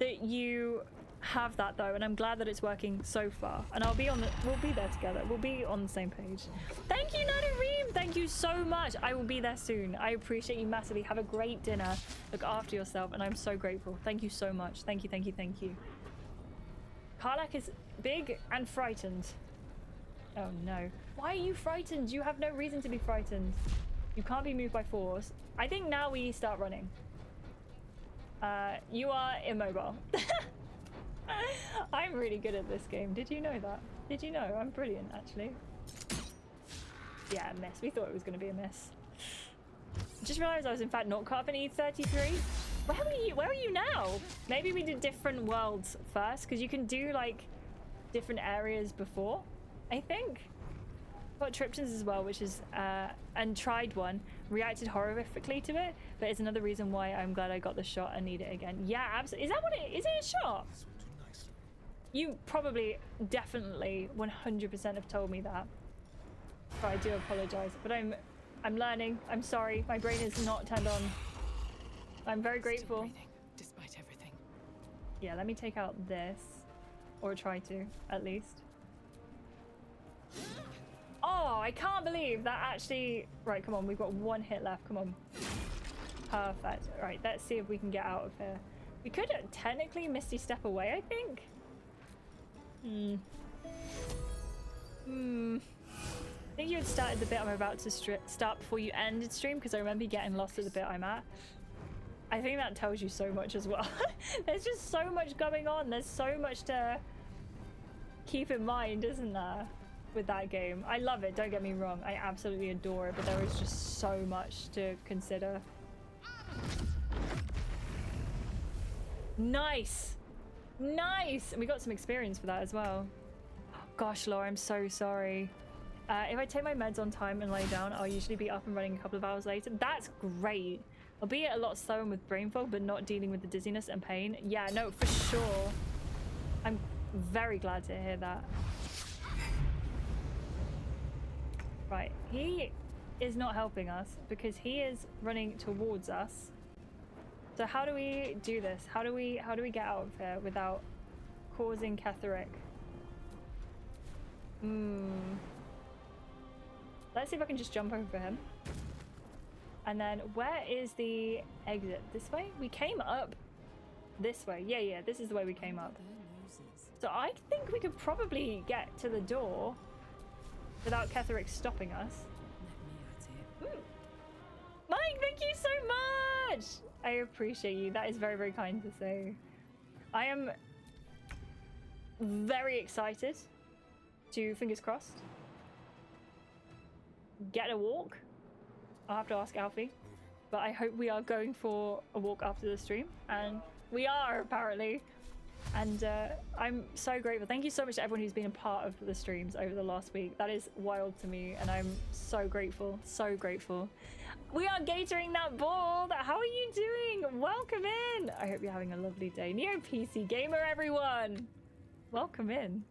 that you have that though, and I'm glad that it's working so far, and we'll be there together. We'll be on the same page. Thank you, Nanareem. Thank you so much. I will be there soon. I appreciate you massively. Have a great dinner. Look after yourself, and I'm so grateful. Thank you so much. Thank you, thank you, thank you. Karlak is big and frightened. Oh no. Why are you frightened? You have no reason to be frightened. You can't be moved by force. I think now we start running. You are immobile. I'm really good at this game. Did you know that? Did you know? I'm brilliant, actually. Yeah, a miss. We thought it was going to be a miss. Just realized I was in fact not caught up in E33. Where are you now? Maybe we did different worlds first, because you can do like different areas before, I think. Got Triptons as well, which is and tried one, reacted horrifically to it, but it's another reason why I'm glad I got the shot and need it again. Yeah, absolutely. Is that what it is? It a shot? You probably definitely 100% have told me that, but I do apologize. But I'm learning. I'm sorry, my brain is not turned on. I'm very grateful. Still breathing, despite everything. Yeah, let me take out this, or try to at least. Oh, I can't believe that actually... Right, come on, we've got one hit left, come on. Perfect. Right, let's see if we can get out of here. We could technically Misty Step away, I think. I think you had started the bit I'm about to start before you ended stream, because I remember getting lost at the bit I'm at. I think that tells you so much as well. There's just so much going on. There's so much to keep in mind, isn't there? With that game. I love it, don't get me wrong. I absolutely adore it, but there is just so much to consider. Nice! Nice! And we got some experience for that as well. Gosh, Laura, I'm so sorry. If I take my meds on time and lay down, I'll usually be up and running a couple of hours later. That's great. I'll be a lot slower with brain fog, but not dealing with the dizziness and pain. Yeah, no, for sure. I'm very glad to hear that. Right, he is not helping us because he is running towards us. So how do we do this? How do we get out of here without causing Ketherick? Let's see if I can just jump over him. And then where is the exit? This way? We came up this way. Yeah, this is the way we came up. So I think we could probably get to the door without Ketherick stopping us. Mike, thank you so much! I appreciate you. That is very, very kind to say. I am very excited to, fingers crossed, get a walk. I'll have to ask Alfie. But I hope we are going for a walk after the stream. And we are, apparently. And I'm so grateful. Thank you so much to everyone who's been a part of the streams over the last week. That is wild to me. And I'm so grateful. So grateful. We are catering that ball. How are you doing? Welcome in. I hope you're having a lovely day. Neo PC Gamer, everyone. Welcome in.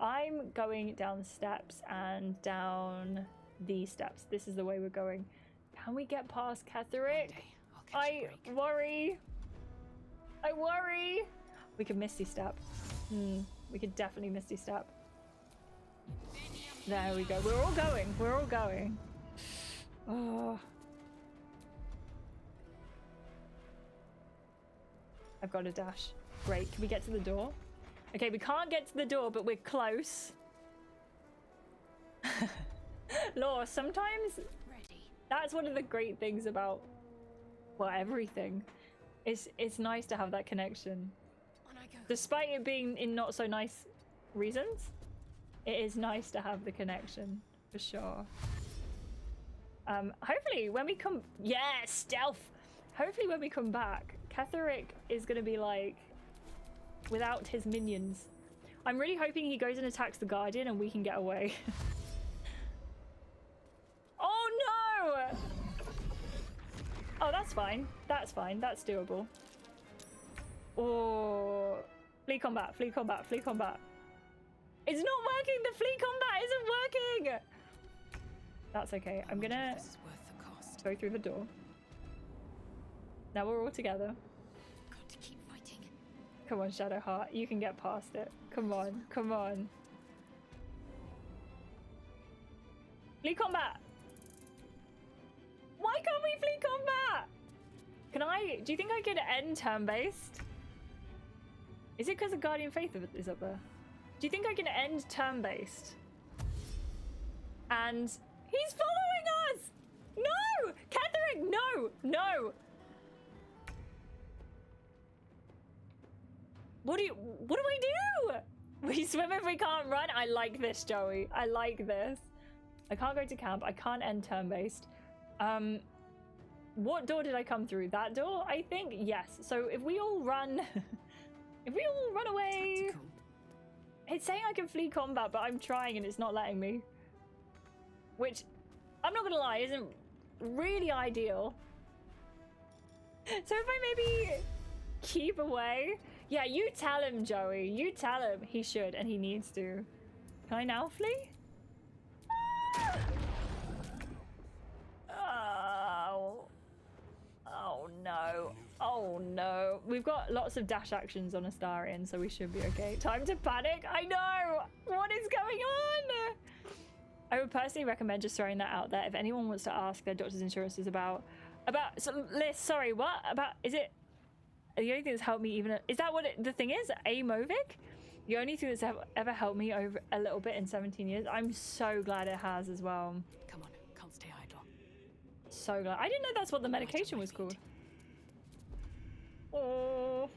I'm going down the steps and down these steps. This is the way we're going. Can we get past Ketherick? I worry. I worry. We could misty step. We could definitely misty step. There we go. We're all going. We're all going. Oh. I've got a dash. Great. Can we get to the door? Okay, we can't get to the door, but we're close. Law, sometimes that's one of the great things about, well, everything. It's nice to have that connection. Despite it being in not so nice reasons, it is nice to have the connection, for sure. Hopefully when we come... Yeah, stealth! Hopefully when we come back, Ketherick is going to be like, without his minions. I'm really hoping he goes and attacks the Guardian and we can get away. Oh no! Oh, that's fine. That's fine. That's doable. Oh, flee combat, flee combat, flee combat. It's not working. The flee combat isn't working. That's okay. I'm gonna go through the door. Now we're all together. Got to keep fighting. Come on, Shadowheart. You can get past it. Come on, come on. Flee combat. Why can't we flee combat? Can I? Do you think I could end turn-based? Is it because the Guardian Faith is up there? Do you think I can end turn-based? And he's following us! No! Ketherick, no! No! What do I do? We swim if we can't run? I like this, Joey. I like this. I can't go to camp. I can't end turn-based. What door did I come through? That door, I think? Yes. So if we all run... if we all run away... It's saying I can flee combat, but I'm trying and it's not letting me. Which, I'm not gonna lie, isn't really ideal. So if I maybe keep away... Yeah, you tell him, Joey. You tell him. He should, and he needs to. Can I now flee? Oh. Oh no. Oh no. We've got lots of dash actions on Astarion, so we should be okay. Time to panic? I know! What is going on? I would personally recommend just throwing that out there. If anyone wants to ask their doctor's insurances about so, Liz, sorry, what? About, is it... The only thing that's helped me even... Is that what the thing is? Amovic? The only thing that's ever helped me over a little bit in 17 years. I'm so glad it has as well. Come on, can't stay idle. So glad. I didn't know that's what the medication was called. Oh.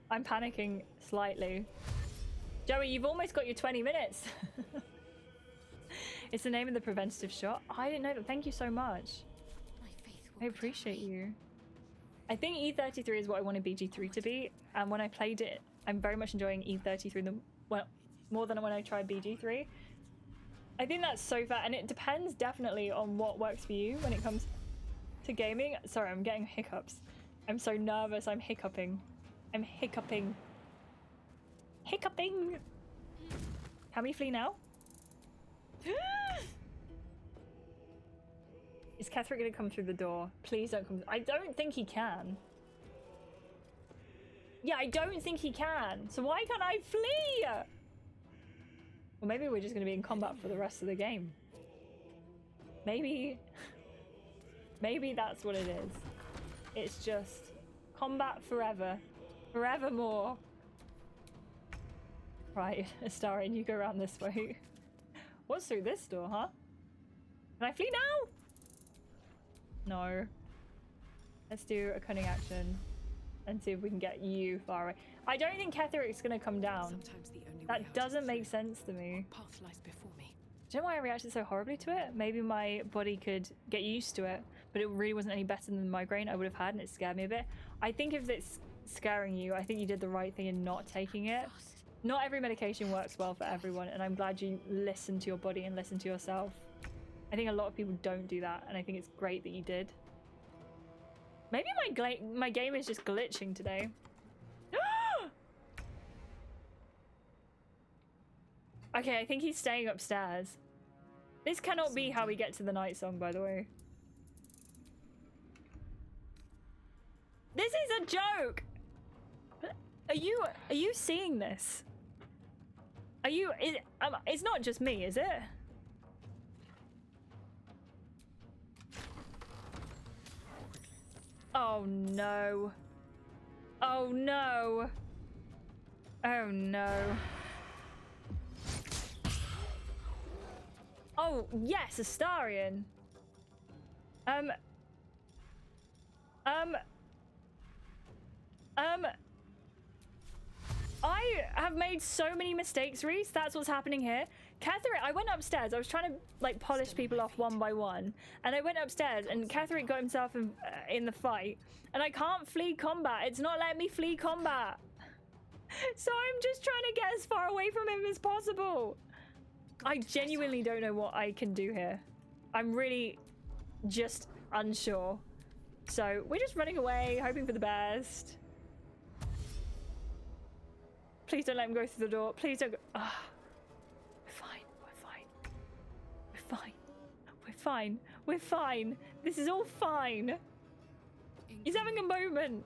I'm panicking slightly. Joey, you've almost got your 20 minutes. It's the name of the preventative shot. I didn't know that. Thank you so much. I appreciate you. I think E33 is what I wanted BG3 to be, and when I played it, I'm very much enjoying E33 more than when I tried BG3. I think that's so fair, and it depends definitely on what works for you when it comes to gaming. Sorry, I'm getting hiccups. I'm so nervous. I'm hiccuping. I'm hiccuping. Hiccuping! Can we flee now? Is Ketheric gonna come through the door? Please don't come. I don't think he can. Yeah, I don't think he can. So why can't I flee? Well, maybe we're just gonna be in combat for the rest of the game. Maybe that's what it is. It's just combat forever. Forevermore. Right, Astarion, you go around this way. What's through this door, huh? Can I flee now? No. Let's do a cunning action and see if we can get you far away. I don't think Ketheric's gonna come down. That doesn't make sense to me. Path lies before me. Do you know why I reacted so horribly to it? Maybe my body could get used to it, but it really wasn't any better than the migraine I would have had, and it scared me a bit. I think if it's scaring you, I think you did the right thing in not taking it. Not every medication works well for everyone, and I'm glad you listen to your body and listen to yourself. I think a lot of people don't do that, and I think it's great that you did. Maybe my game is just glitching today. Okay, I think he's staying upstairs. This cannot be how we get to the night song, by the way. This is a joke! Are you seeing this? It's not just me, is it? Oh no. Oh no. Oh no. Oh yes, Astarion. I have made so many mistakes, Reese. That's what's happening here. Ketheric, I went upstairs. I was trying to like polish people off one by one, and I went upstairs, and Ketheric got himself in the fight, and I can't flee combat. It's not letting me flee combat. So I'm just trying to get as far away from him as possible. I genuinely don't know what I can do here. I'm really just unsure. So we're just running away, hoping for the best. Please don't let him go through the door. Please don't go. Ah. We're fine. We're fine. We're fine. We're fine. We're fine. This is all fine. He's having a moment.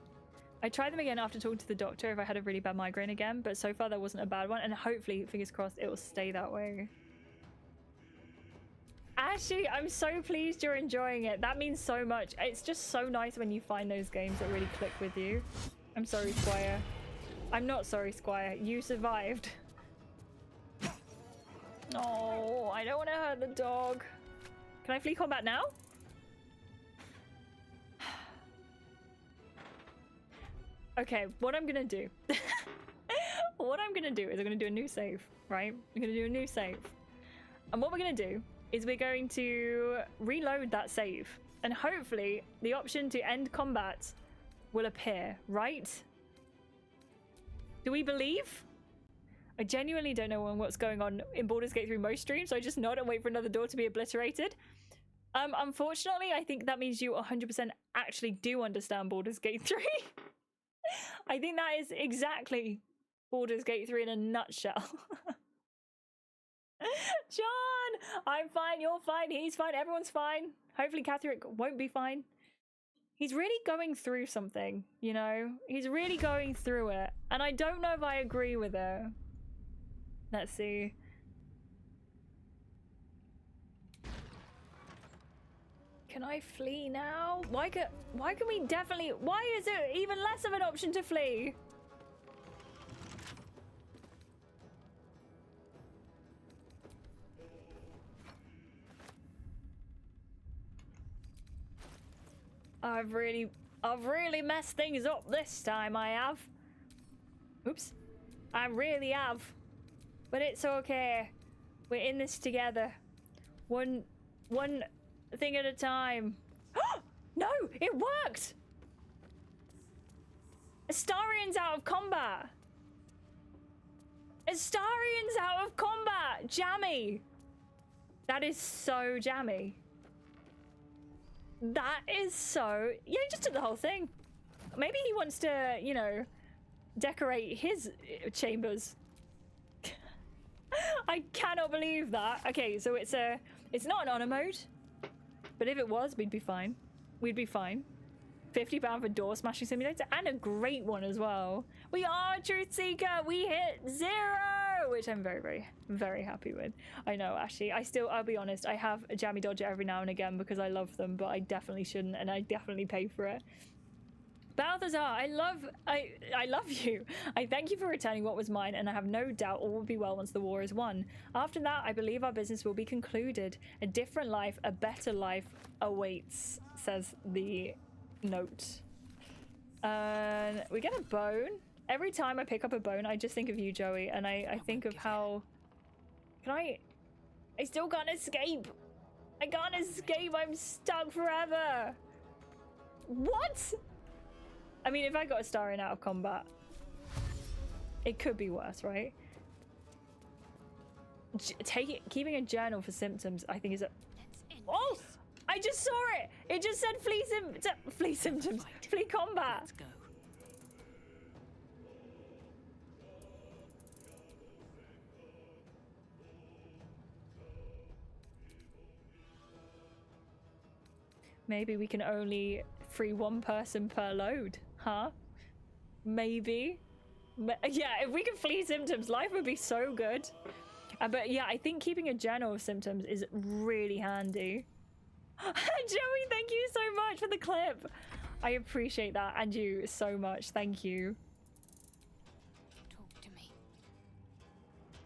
I tried them again after talking to the doctor if I had a really bad migraine again, but so far there wasn't a bad one, and hopefully, fingers crossed, it will stay that way. Ashleigh, I'm so pleased you're enjoying it. That means so much. It's just so nice when you find those games that really click with you. I'm sorry, Squire. I'm not sorry, Squire. You survived. Oh, I don't want to hurt the dog. Can I flee combat now? Okay, what I'm gonna do. What I'm gonna do is I'm gonna do a new save, right? I'm gonna do a new save. And what we're gonna do is we're going to reload that save. And hopefully the option to end combat will appear, right? Do we believe? I genuinely don't know what's going on in Baldur's Gate 3 most streams, so I just nod and wait for another door to be obliterated. Unfortunately, I think that means you 100% actually do understand Baldur's Gate 3. I think that is exactly Baldur's Gate 3 in a nutshell. John! I'm fine, you're fine, he's fine, everyone's fine. Hopefully Ketheric won't be fine. He's really going through something, you know? He's really going through it. And I don't know if I agree with it. Let's see. Can I flee now? Why can we definitely... Why is it even less of an option to flee? I've really messed things up this time, I have. Oops. I really have. But it's okay. We're in this together. One thing at a time. No! It worked! Astarion's out of combat. Astarion's out of combat. Jammy. That is so jammy. That is so... Yeah, he just did the whole thing. Maybe he wants to, you know, decorate his chambers. I cannot believe that. Okay, so it's not an honor mode, but if it was, we'd be fine. We'd be fine. £50 for door smashing simulator, and a great one as well. We are Truth Seeker. We hit 0, which I'm very, very, very happy with. I know, Ashley. I'll be honest. I have a jammy dodger every now and again because I love them, but I definitely shouldn't, and I definitely pay for it. Balthazar, I love you. I thank you for returning what was mine, and I have no doubt all will be well once the war is won. After that, I believe our business will be concluded. A different life, a better life awaits, says the note. We get a bone. Every time I pick up a bone, I just think of you, Joey, and I think of how... I still can't escape. I can't escape. I'm stuck forever. What? I mean, if I got Astarion out of combat, it could be worse, right? Keeping a journal for symptoms, I think is a... Oh! I just saw it! It just said flea symptoms. Flea combat. Let's go. Maybe we can only free one person per load, huh? Maybe. Yeah, if we could flee symptoms, life would be so good. But yeah, I think keeping a journal of symptoms is really handy. Joey, thank you so much for the clip. I appreciate that, and you so much. Thank you. Talk to me.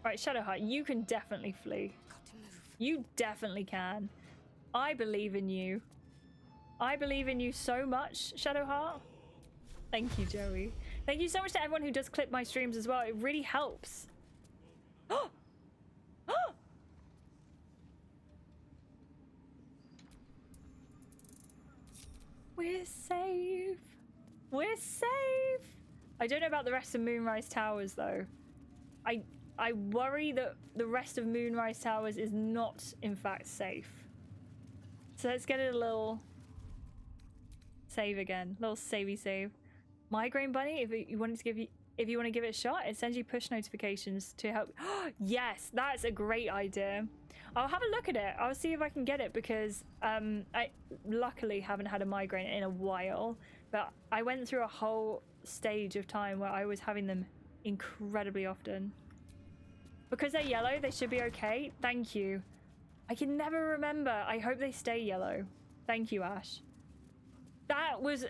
Right, Shadowheart, you can definitely flee. Got to move. You definitely can. I believe in you. I believe in you so much, Shadowheart. Thank you, Joey. Thank you so much to everyone who does clip my streams as well. It really helps. Oh! Oh! We're safe. We're safe. I don't know about the rest of Moonrise Towers, though. I worry that the rest of Moonrise Towers is not, in fact, safe. So let's get it a little... save again. Little savey save. Migraine Bunny, if you want to give it a shot, it sends you push notifications to help. Yes, that's a great idea. I'll have a look at it. I'll see if I can get it because I luckily haven't had a migraine in a while, but I went through a whole stage of time where I was having them incredibly often. Because they're yellow, they should be okay. Thank you. I can never remember. I hope they stay yellow. Thank you, Ash. That was...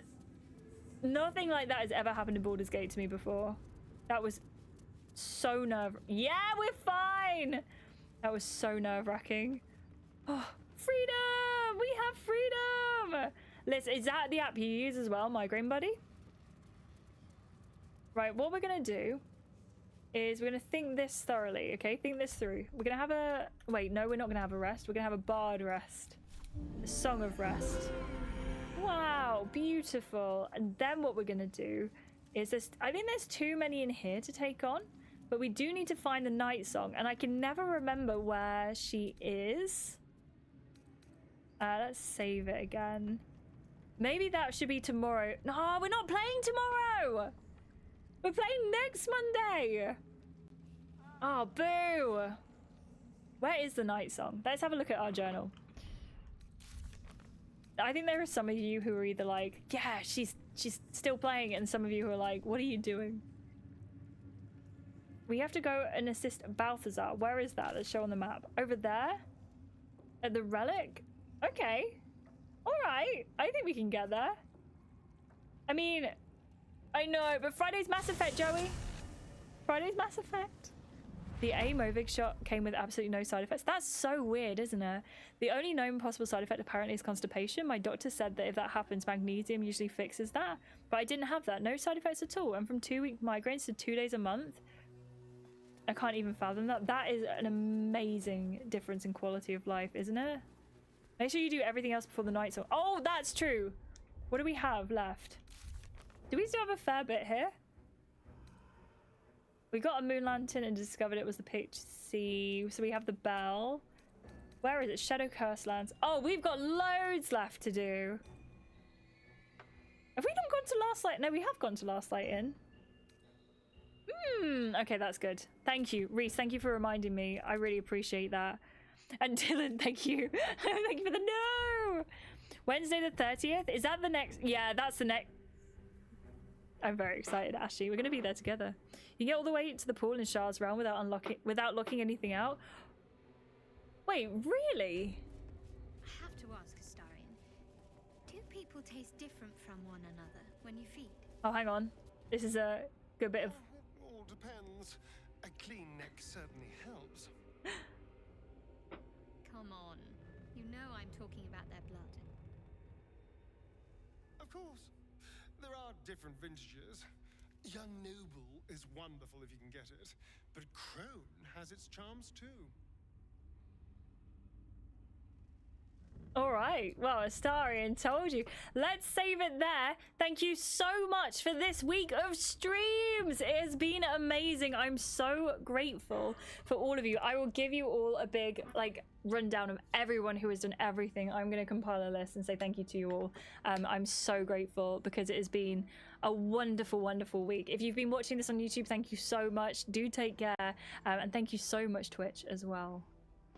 Nothing like that has ever happened in Baldur's Gate to me before. That was so Yeah, we're fine! That was so nerve-wracking. Oh, freedom! We have freedom! Is that the app you use as well, Migraine Buddy? Right, what we're gonna do is we're gonna think this thoroughly, okay? Think this through. We're gonna have a... Wait, no, we're not gonna have a rest. We're gonna have a bard rest. A song of rest. Wow, beautiful. And then what we're gonna do is this. I think there's too many in here to take on, but we do need to find the night song, and I can never remember where she is. Let's save it again. Maybe that should be tomorrow. No, we're not playing tomorrow. We're playing next Monday. Oh, boo. Where is the night song? Let's have a look at our journal. I think there are some of you who are either like, yeah, she's still playing, and some of you who are like, what are you doing? We have to go and assist Balthazar. Where is that? Let's show on the map. Over there? At the relic? Okay. All right. I think we can get there. I mean, I know, but Friday's Mass Effect, Joey. Friday's Mass Effect. The Amovig shot came with absolutely no side effects. That's so weird, isn't it? The only known possible side effect apparently is constipation. My doctor said that if that happens, magnesium usually fixes that. But I didn't have that. No side effects at all. And from 2-week migraines to 2 days a month. I can't even fathom that. That is an amazing difference in quality of life, isn't it? Make sure you do everything else before the night song. Oh, that's true. What do we have left? Do we still have a fair bit here? We got a moon lantern and discovered it was the PHC. So we have the bell. Where is it? Shadow Curse Lands. Oh, we've got loads left to do. Have we not gone to Last Light? No, we have gone to Last Light Inn. Okay, that's good. Thank you. Reese, thank you for reminding me. I really appreciate that. And Dylan, thank you. Thank you for the no! Wednesday the 30th? Is that the next? Yeah, that's the next. I'm very excited, Ashley. We're going to be there together. You get all the way to the pool in Shard's Realm without locking anything out. Wait, really? I have to ask, Astarion. Do people taste different from one another when you feed? Oh, hang on. This is a good bit of... It all depends. A clean neck certainly helps. Come on. You know I'm talking about their blood. Of course. There are different vintages. Young Noble is wonderful if you can get it, but Crone has its charms too. All right. Well, Astarion told you. Let's save it there. Thank you so much for this week of streams. It has been amazing. I'm so grateful for all of you. I will give you all a big rundown of everyone who has done everything. I'm going to compile a list and say thank you to you all. I'm so grateful because it has been a wonderful, wonderful week. If you've been watching this on YouTube, thank you so much. Do take care. And thank you so much, Twitch, as well.